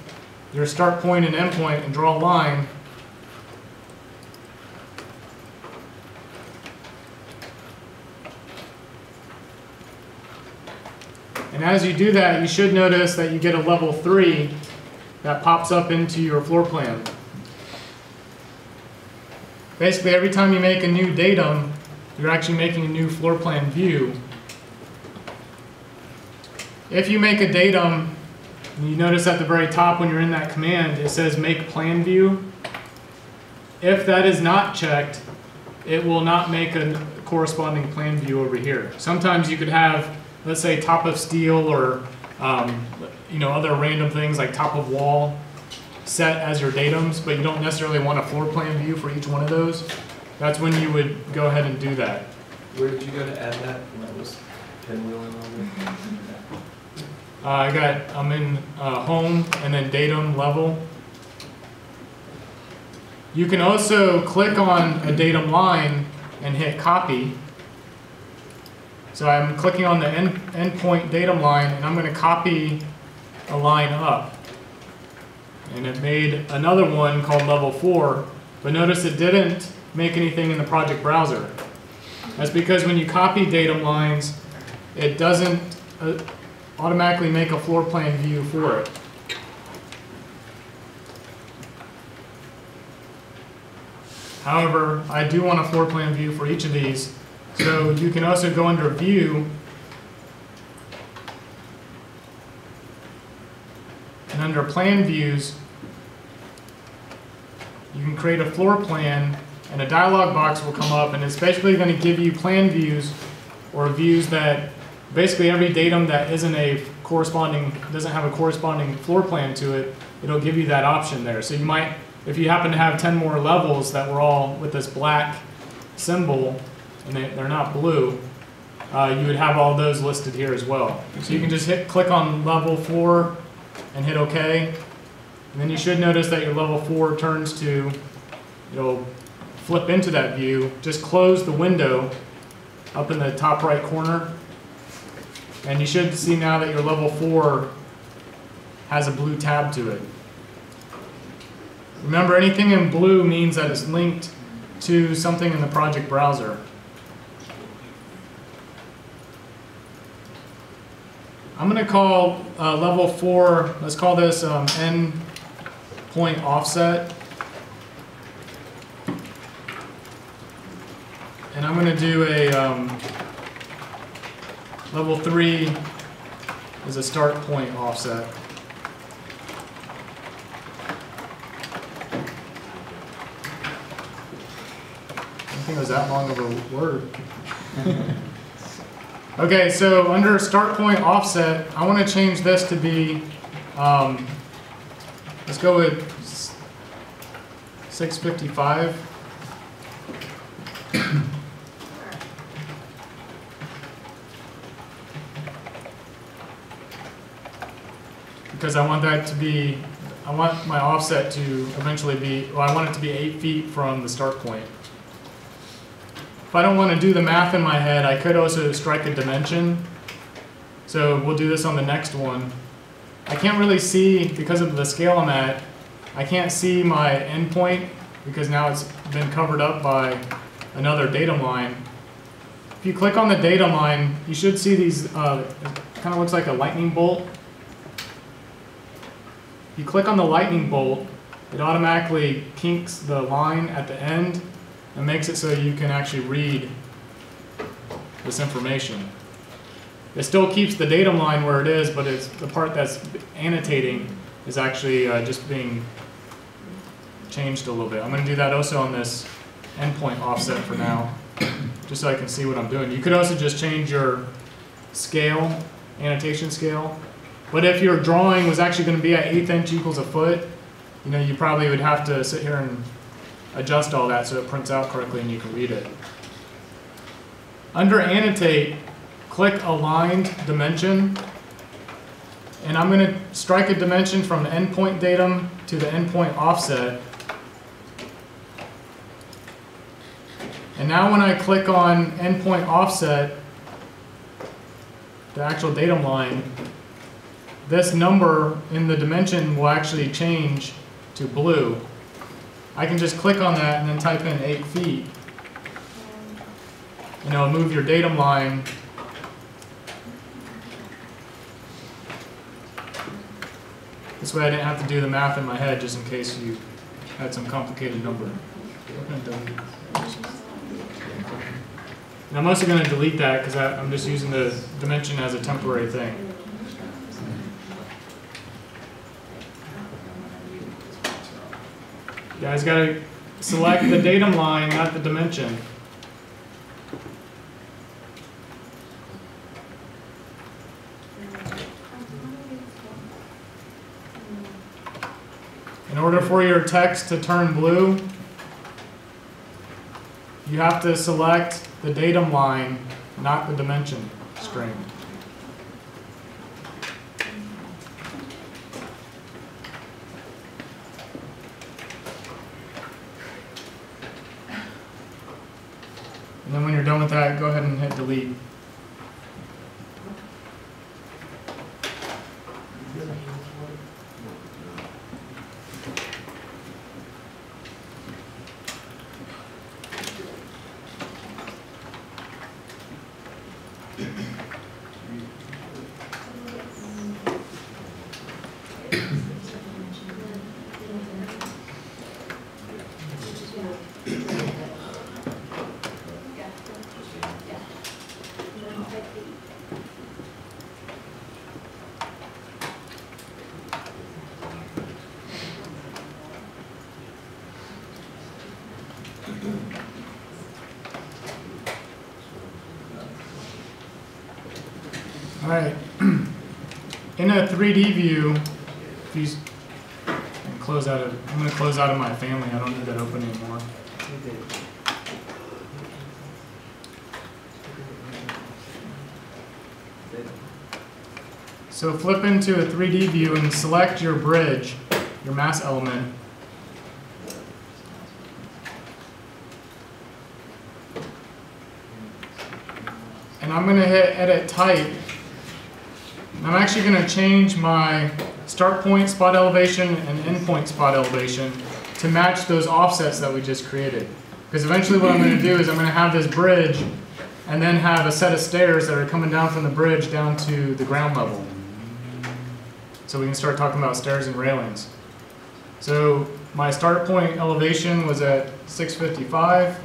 your start point and end point and draw a line. And as you do that, you should notice that you get a level 3 that pops up into your floor plan. Basically, every time you make a new datum, you're actually making a new floor plan view. If you make a datum, you notice at the very top when you're in that command, it says make plan view. If that is not checked, it will not make a corresponding plan view over here. Sometimes you could have, let's say, top of steel or other random things like top of wall set as your datums, but you don't necessarily want a floor plan view for each one of those. That's when you would go ahead and do that. Where did you go to add that? That was pinwheeling on there. I'm in home and then datum level. You can also click on a datum line and hit copy. So I'm clicking on the endpoint datum line and I'm going to copy a line up. And it made another one called level 4, but notice it didn't make anything in the project browser. That's because when you copy datum lines, it doesn't automatically make a floor plan view for it. However, I do want a floor plan view for each of these, so you can also go under View and under Plan Views, you can create a floor plan and a dialog box will come up and it's basically going to give you plan views or views that basically every datum that doesn't have a corresponding floor plan to it, it'll give you that option there. So you might, if you happen to have 10 more levels that were all with this black symbol and they're not blue, you would have all those listed here as well. So you can just click on level 4 and hit OK. And then you should notice that your level 4 turns to, it'll flip into that view. Just close the window up in the top right corner. And you should see now that your level 4 has a blue tab to it. Remember, anything in blue means that it's linked to something in the project browser. I'm going to call level 4, let's call this endpoint offset. And I'm going to do a level 3 is a start point offset. I don't think it was that long of a word. Okay, so under start point offset, I want to change this to be, let's go with 655. Because I want that to be, I want my offset to eventually be, well, I want it to be 8 feet from the start point. If I don't want to do the math in my head, I could also strike a dimension. So we'll do this on the next one. I can't really see, because of the scale I'm at, I can't see my endpoint because now it's been covered up by another datum line. If you click on the datum line, you should see these, it kind of looks like a lightning bolt. If you click on the lightning bolt, it automatically kinks the line at the end and makes it so you can actually read this information. It still keeps the datum line where it is, but it's the part that's annotating is actually just being changed a little bit. I'm going to do that also on this endpoint offset for now, just so I can see what I'm doing. You could also just change your scale, annotation scale. But if your drawing was actually going to be at 1/8 inch equals a foot, you probably would have to sit here and adjust all that so it prints out correctly and you can read it. Under annotate, click aligned dimension, and I'm going to strike a dimension from the endpoint datum to the endpoint offset. And now when I click on endpoint offset, the actual datum line, this number in the dimension will actually change to blue. I can just click on that and then type in 8 feet. And it'll move your datum line this way I didn't have to do the math in my head just in case you had some complicated number. And I'm also going to delete that because I'm just using the dimension as a temporary thing. You guys got to select the datum line, not the dimension. In order for your text to turn blue, you have to select the datum line, not the dimension string. And then when you're done with that, go ahead and hit delete. All right. In a 3D view, if you close out of, I'm going to close out of my family. I don't need that open anymore. So flip into a 3D view and select your bridge, your mass element. And I'm going to hit edit type. I'm actually going to change my start point spot elevation and end point spot elevation to match those offsets that we just created. Because eventually what I'm going to do is I'm going to have this bridge and then have a set of stairs that are coming down from the bridge down to the ground level. So we can start talking about stairs and railings. So my start point elevation was at 655,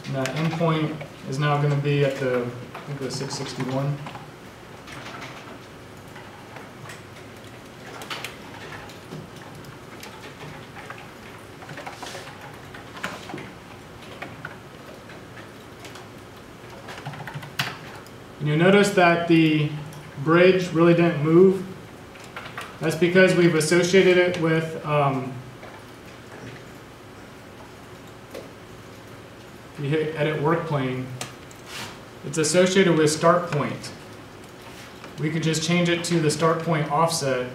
and that end point is now going to be at the, I think it was 661. And you'll notice that the bridge really didn't move. That's because we've associated it with if you hit edit work plane, it's associated with start point. We could just change it to the start point offset,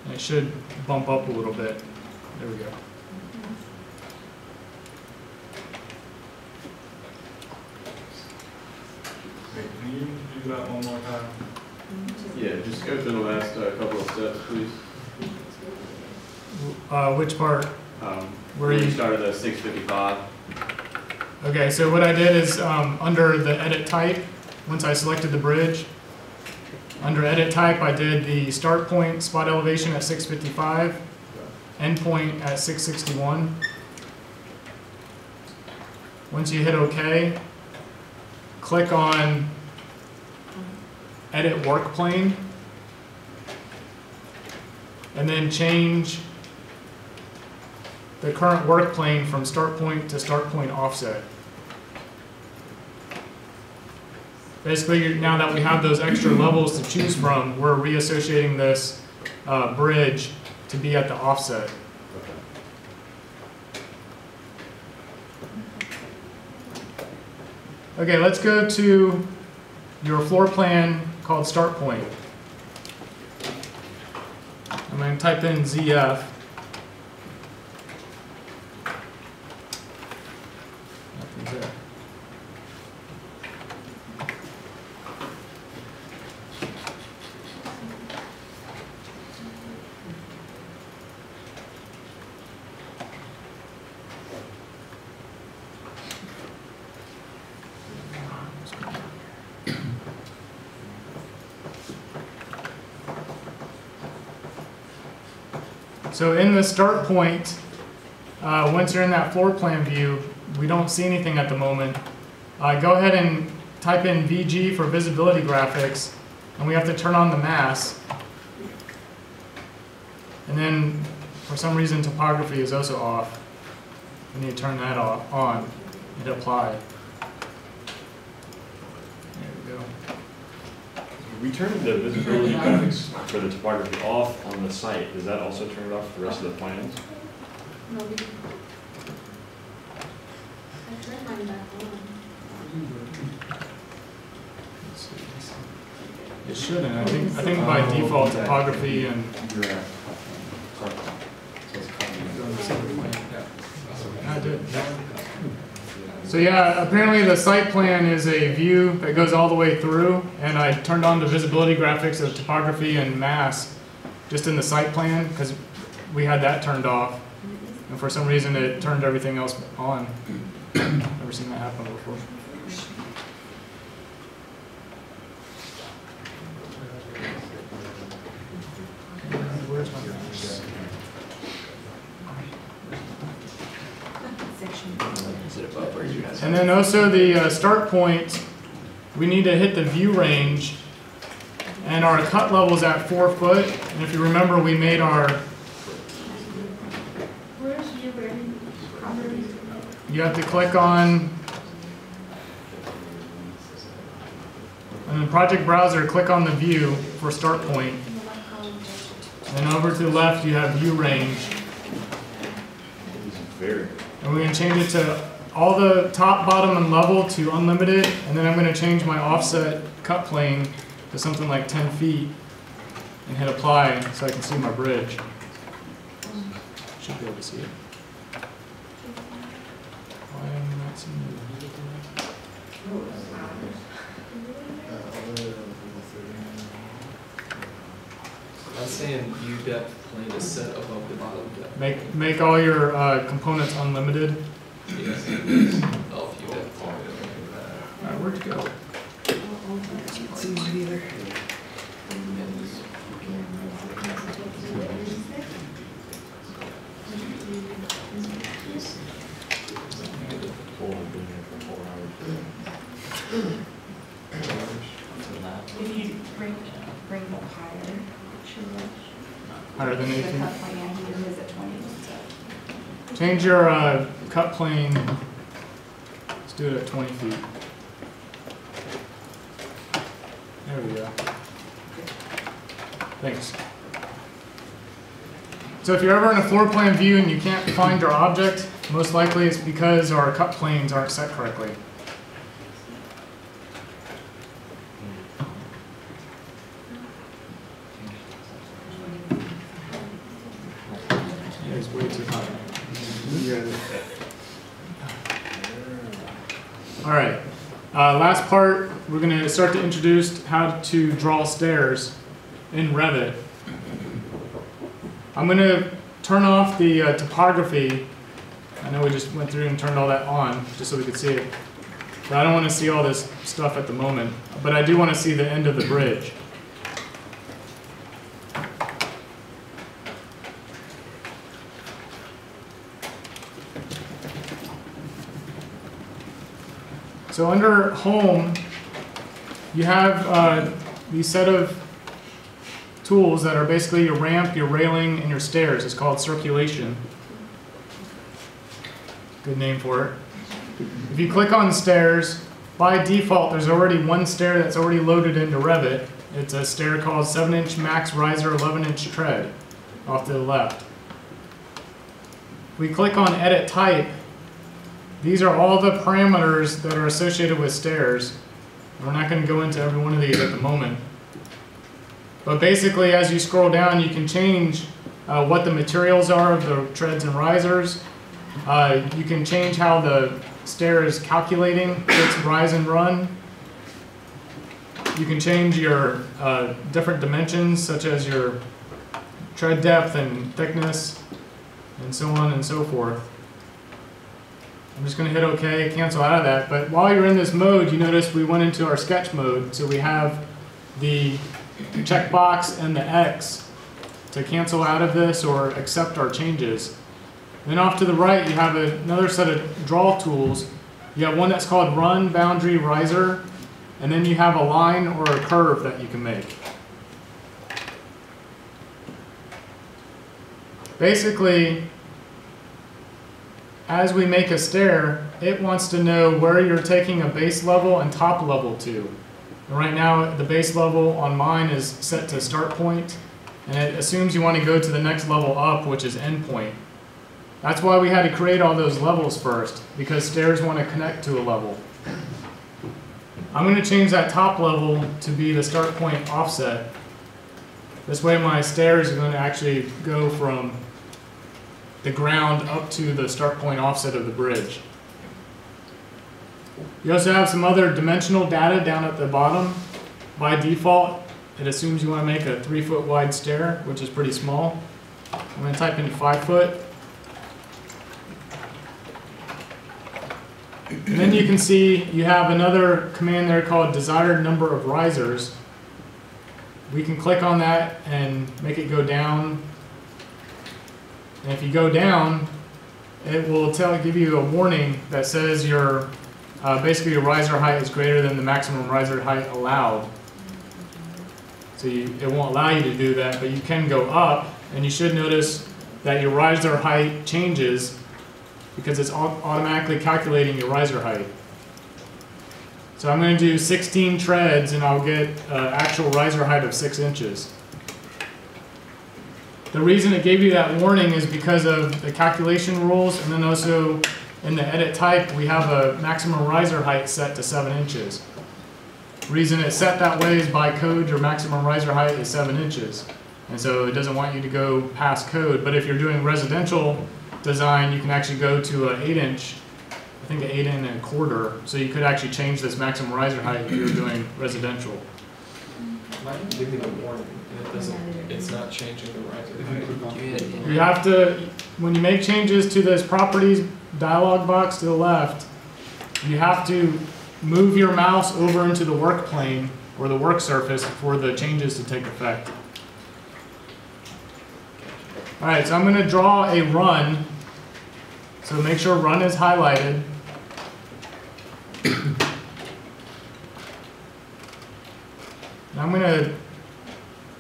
and it should bump up a little bit. There we go. Wait, can you do that one more time? Yeah, just go through the last couple of steps, please. Which part? Where you started at 655. Okay, so what I did is under the edit type, once I selected the bridge, under edit type I did the start point spot elevation at 655, end point at 661. Once you hit OK, click on edit work plane, and then change the current work plane from start point to start point offset. Basically, now that we have those extra levels to choose from, we're reassociating this bridge to be at the offset. Okay, let's go to your floor plan called start point. I'm going to type in ZF. Nothing's there. So in the start point, once you're in that floor plan view, we don't see anything at the moment. Go ahead and type in VG for visibility graphics, and we have to turn on the mass. And then, for some reason, topography is also off. We need to turn that on and apply. There we go. we turned the visibility graphics for the topography off on the site. Does that also turn it off for the rest of the plans? No, we. I turned mine back on. It shouldn't. I think by default topography and I did. So yeah, apparently the site plan is a view that goes all the way through, and I turned on the visibility graphics of topography and mass just in the site plan because we had that turned off, and for some reason it turned everything else on. Never seen that happen before. Where's my mouse? And then also the start point, we need to hit the view range, and our cut level is at 4 foot. And if you remember, we made our. Where's view range? You have to click on, and in Project Browser, click on the view for start point. And over to the left, you have view range. And we're going to change it to all the top, bottom, and level to unlimited. And then I'm going to change my offset cut plane to something like 10 feet and hit apply so I can see my bridge. Should be able to see it. Why am I not seeing it? I was saying view depth plane is set above the bottom depth. Make all your components unlimited. Yes. Oh, view depth. Alright, where'd it go? It's easy either. If you bring it up higher, it should work. Higher than The 18? cut plane, yeah, he is at 20, so. Change your cut plane. Let's do it at 20 feet. There we go. Thanks. So if you're ever in a floor plan view and you can't find your object, most likely it's because our cut planes aren't set correctly. Yeah, it's way too high. All right. Last part, we're going to start to introduce how to draw stairs in Revit. I'm going to turn off the topography. I know we just went through and turned all that on just so we could see it. But I don't want to see all this stuff at the moment. But I do want to see the end of the bridge. So under Home, you have these set of tools that are basically your ramp, your railing, and your stairs. It's called circulation. Good name for it. If you click on stairs, by default, there's already one stair that's already loaded into Revit. It's a stair called 7-inch max riser, 11-inch tread, off to the left. If we click on Edit Type, these are all the parameters that are associated with stairs. We're not going to go into every one of these at the moment. But basically, as you scroll down, you can change what the materials are of the treads and risers. You can change how the stair is calculating its rise and run. You can change your different dimensions, such as your tread depth and thickness, and so on and so forth. I'm just going to hit OK, cancel out of that. But while you're in this mode, you notice we went into our sketch mode. So we have the checkbox and the X to cancel out of this or accept our changes. Then off to the right, you have another set of draw tools. You have one that's called Run, Boundary, Riser. And then you have a line or a curve that you can make. Basically, as we make a stair, it wants to know where you're taking a base level and top level to. And right now, the base level on mine is set to start point, and it assumes you want to go to the next level up, which is end point. That's why we had to create all those levels first, because stairs want to connect to a level. I'm going to change that top level to be the start point offset. This way my stairs are going to actually go from the ground up to the start point offset of the bridge. You also have some other dimensional data down at the bottom. By default, it assumes you want to make a 3 foot wide stair, which is pretty small. I'm going to type in 5 foot. And then you can see you have another command there called desired number of risers. We can click on that and make it go down. And if you go down, it will give you a warning that says your basically your riser height is greater than the maximum riser height allowed. So it won't allow you to do that, but you can go up, and you should notice that your riser height changes because it's automatically calculating your riser height. So I'm going to do 16 treads, and I'll get actual riser height of 6 inches. The reason it gave you that warning is because of the calculation rules, and then also in the edit type, we have a maximum riser height set to 7 inches. The reason it's set that way is by code, your maximum riser height is 7 inches. And so it doesn't want you to go past code. But if you're doing residential design, you can actually go to an 8 inch, I think an 8 1/4. So you could actually change this maximum riser height if you're doing residential. Why didn't you give me the warning? It's not changing the riser. You have to, when you make changes to this properties dialog box to the left, you have to move your mouse over into the work plane or the work surface for the changes to take effect. All right, so I'm going to draw a run. So make sure run is highlighted. And I'm going to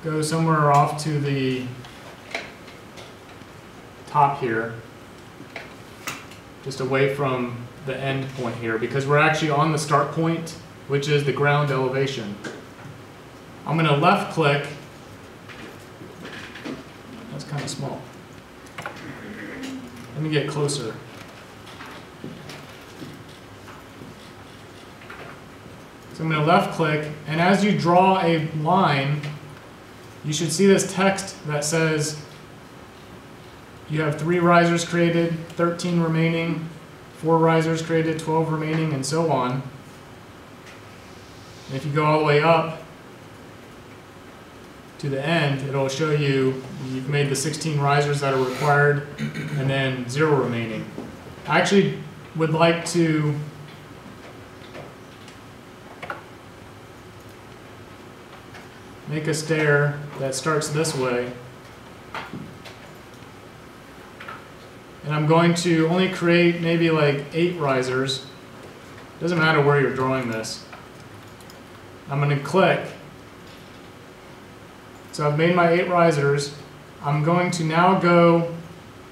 go somewhere off to the top here, just away from the end point here, because we're actually on the start point, which is the ground elevation. I'm going to left click. That's kind of small. Let me get closer. So I'm going to left click, and as you draw a line, you should see this text that says you have 3 risers created, 13 remaining, 4 risers created, 12 remaining, and so on. And if you go all the way up to the end, it'll show you you've made the 16 risers that are required and then 0 remaining. I actually would like to make a stair that starts this way. And I'm going to only create maybe like 8 risers. Doesn't matter where you're drawing this. I'm going to click. So I've made my 8 risers. I'm going to now go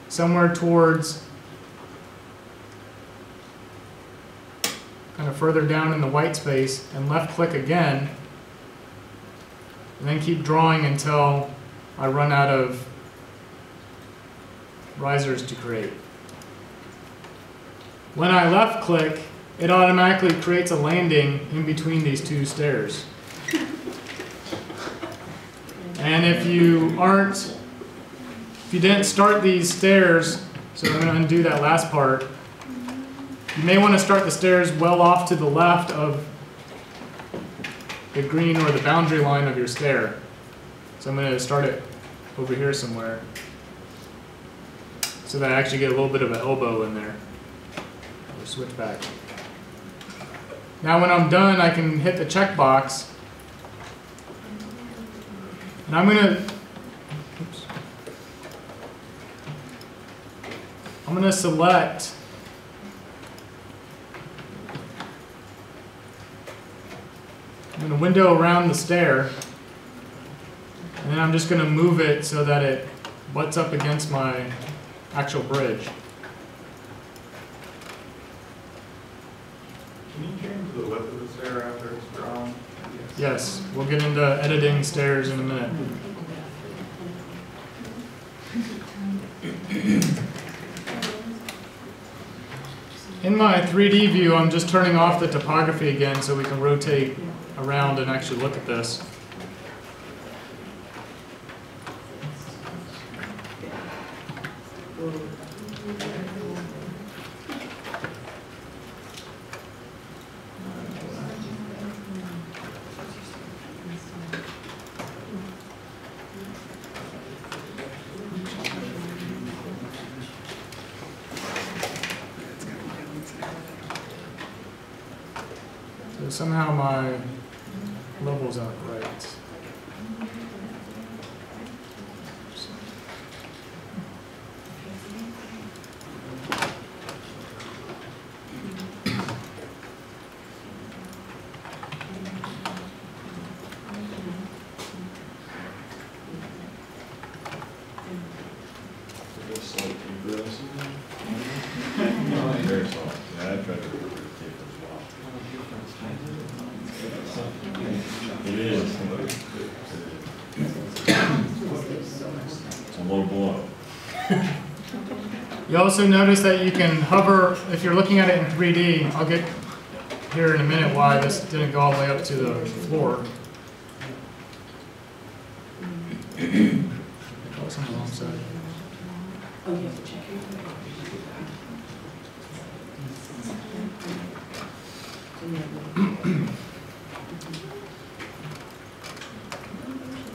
somewhere towards kind of further down in the white space and left click again. And then keep drawing until I run out of risers to create. When I left click, it automatically creates a landing in between these 2 stairs. And if you didn't start these stairs, so I'm going to undo that last part, you may want to start the stairs well off to the left of the green or the boundary line of your stair. So I'm going to start it over here somewhere, so that I actually get a little bit of an elbow in there. Or switch back. Now when I'm done, I can hit the checkbox, and I'm going to select I'm going to window around the stair, and then I'm just going to move it so that it butts up against my actual bridge. Can you change the width of the stair after it's drawn? Yes, we'll get into editing stairs in a minute. In my 3D view, I'm just turning off the topography again so we can rotate around and actually look at this. So somehow my level's out right. Slight regress. Very soft. Yeah, I tried to work with tape as well. It is. It's a low blow. You also notice that you can hover, if you're looking at it in 3D, I'll get here in a minute why this didn't go all the way up to the floor. Oh, it's on the wrong side. Oh, you have to check it.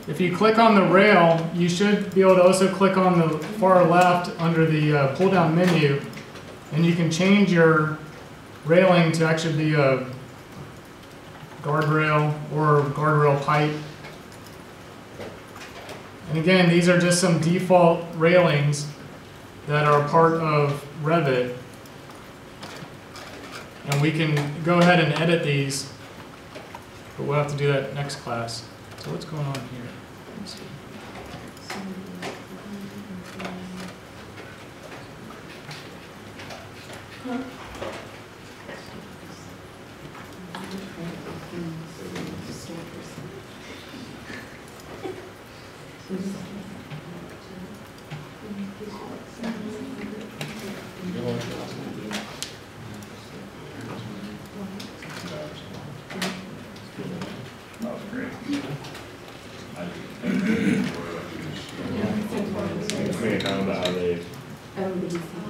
If you click on the rail, you should be able to also click on the far left under the pull-down menu, and you can change your railing to actually be a guardrail or guardrail pipe. And again, these are just some default railings that are part of Revit. And we can go ahead and edit these, but we'll have to do that next class. So what's going on here? Let's see.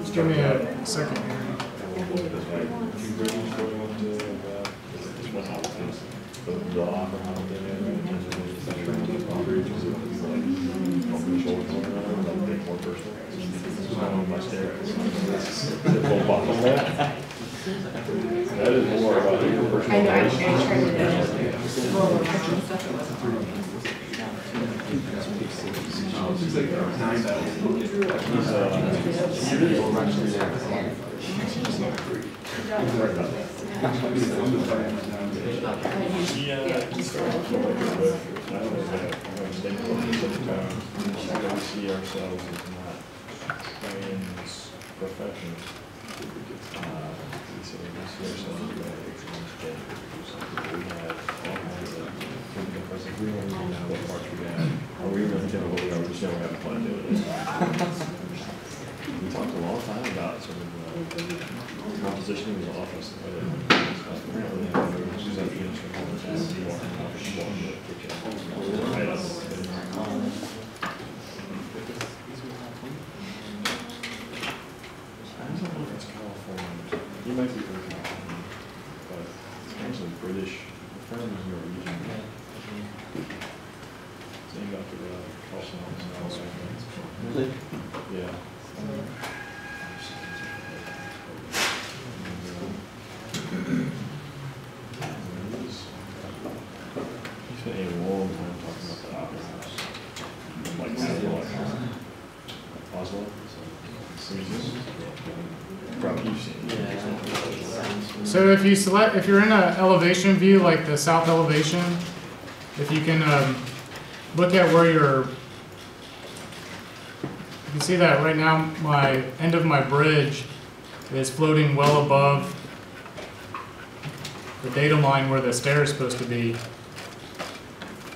Just give me a second here. That is more about your personal. I know, I tried to See ourselves as not trained professionals. So we see ourselves as we have all kinds of impressive. We don't even know what parts we have. Or we really don't know what we are. We just don't have a plan to do it. We talked a long time about sort of compositioning of the office. And whether stuff. We don't really have to use that instrument all the time. You might be from California, but it's actually British. The firm is Norwegian. It's named after the Carlson House. Really? Yeah. He spent a long time talking about the opera house. Like Oslo. Probably you've seen it. So if you select, if you're in an elevation view, like the south elevation, if you can look at where you can see that right now my end of my bridge is floating well above the datum line where the stair is supposed to be.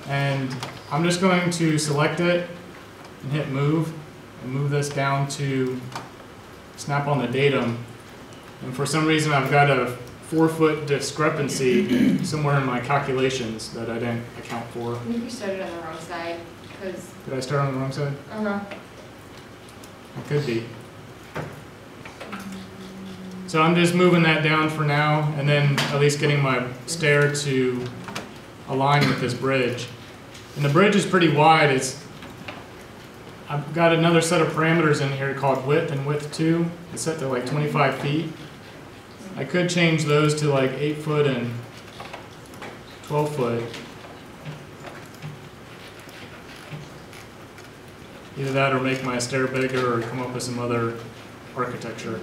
And I'm just going to select it and hit move, and move this down to snap on the datum. And for some reason I've got a 4-foot discrepancy somewhere in my calculations that I didn't account for. I think you started on the wrong side, because. Did I start on the wrong side? It could be. So I'm just moving that down for now, and then at least getting my stair to align with this bridge. And the bridge is pretty wide. I've got another set of parameters in here called width and width 2. It's set to like 25 feet. I could change those to like 8 foot and 12 foot. Either that or make my stair bigger or come up with some other architecture.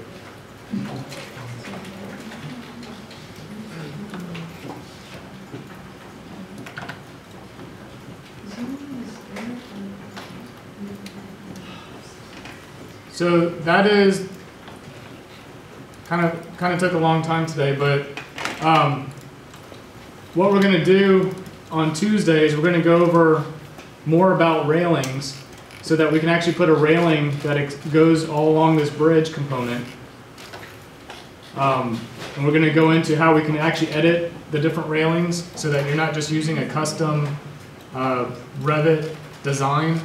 So that is kind of took a long time today, but what we're going to do on Tuesday is we're going to go over more about railings so that we can actually put a railing that goes all along this bridge component. And we're going to go into how we can actually edit the different railings so that you're not just using a custom Revit design,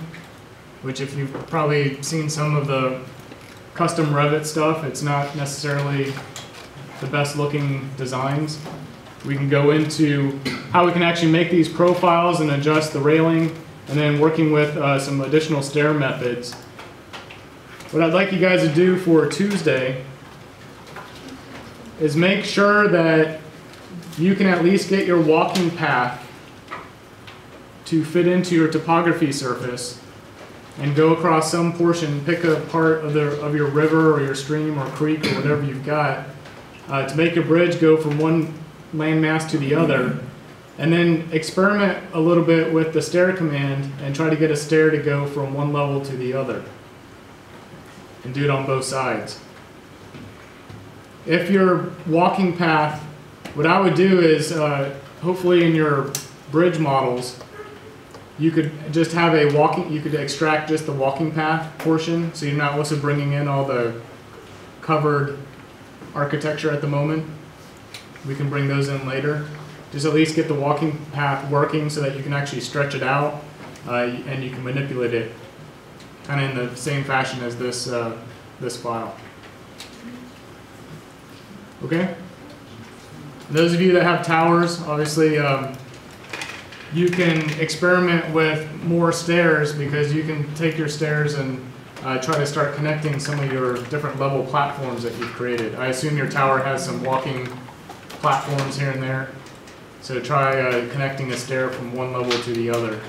which if you've probably seen some of the custom Revit stuff, it's not necessarily the best looking designs. We can go into how we can actually make these profiles and adjust the railing, and then working with some additional stair methods. What I'd like you guys to do for Tuesday is make sure that you can at least get your walking path to fit into your topography surface and go across some portion, pick a part of your river or your stream or creek or whatever you've got to make your bridge go from one landmass to the other, and then experiment a little bit with the stair command and try to get a stair to go from one level to the other, and do it on both sides. If your walking path, what I would do is hopefully in your bridge models you could just have you could extract just the walking path portion, so you're not also bringing in all the covered architecture at the moment. We can bring those in later. Just at least get the walking path working so that you can actually stretch it out and you can manipulate it kind of in the same fashion as this file. Okay? Those of you that have towers, obviously you can experiment with more stairs, because you can take your stairs and try to start connecting some of your different level platforms that you've created. I assume your tower has some walking platforms here and there. So try connecting a stair from one level to the other,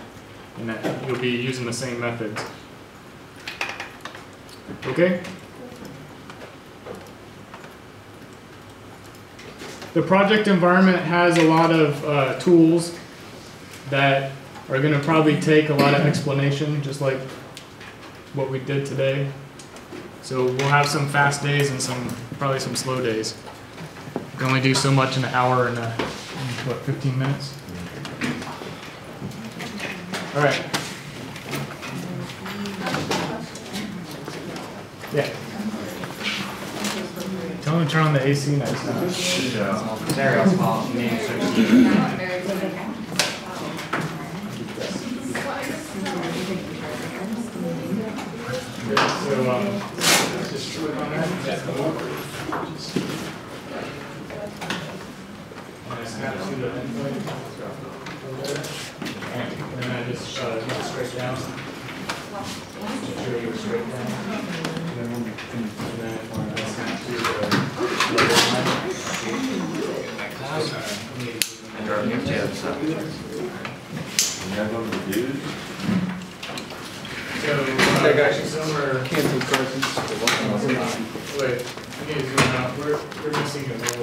and you'll be using the same methods. Okay? The project environment has a lot of tools that are going to probably take a lot of explanation, just like what we did today. So we'll have some fast days and probably some slow days. You can only do so much in an hour and what, 15 minutes? All right. Yeah. Tell them to turn on the AC next time. Sarah's fault. So, just click on that. And I snap to the endpoint. And then I just go straight down. Make sure you're straight down. And then I snap to the line. And our new tabs up. You have one of the dudes? So, That guy should somewhere. cancel Carson's. Wait, I need to zoom out. We're missing a little.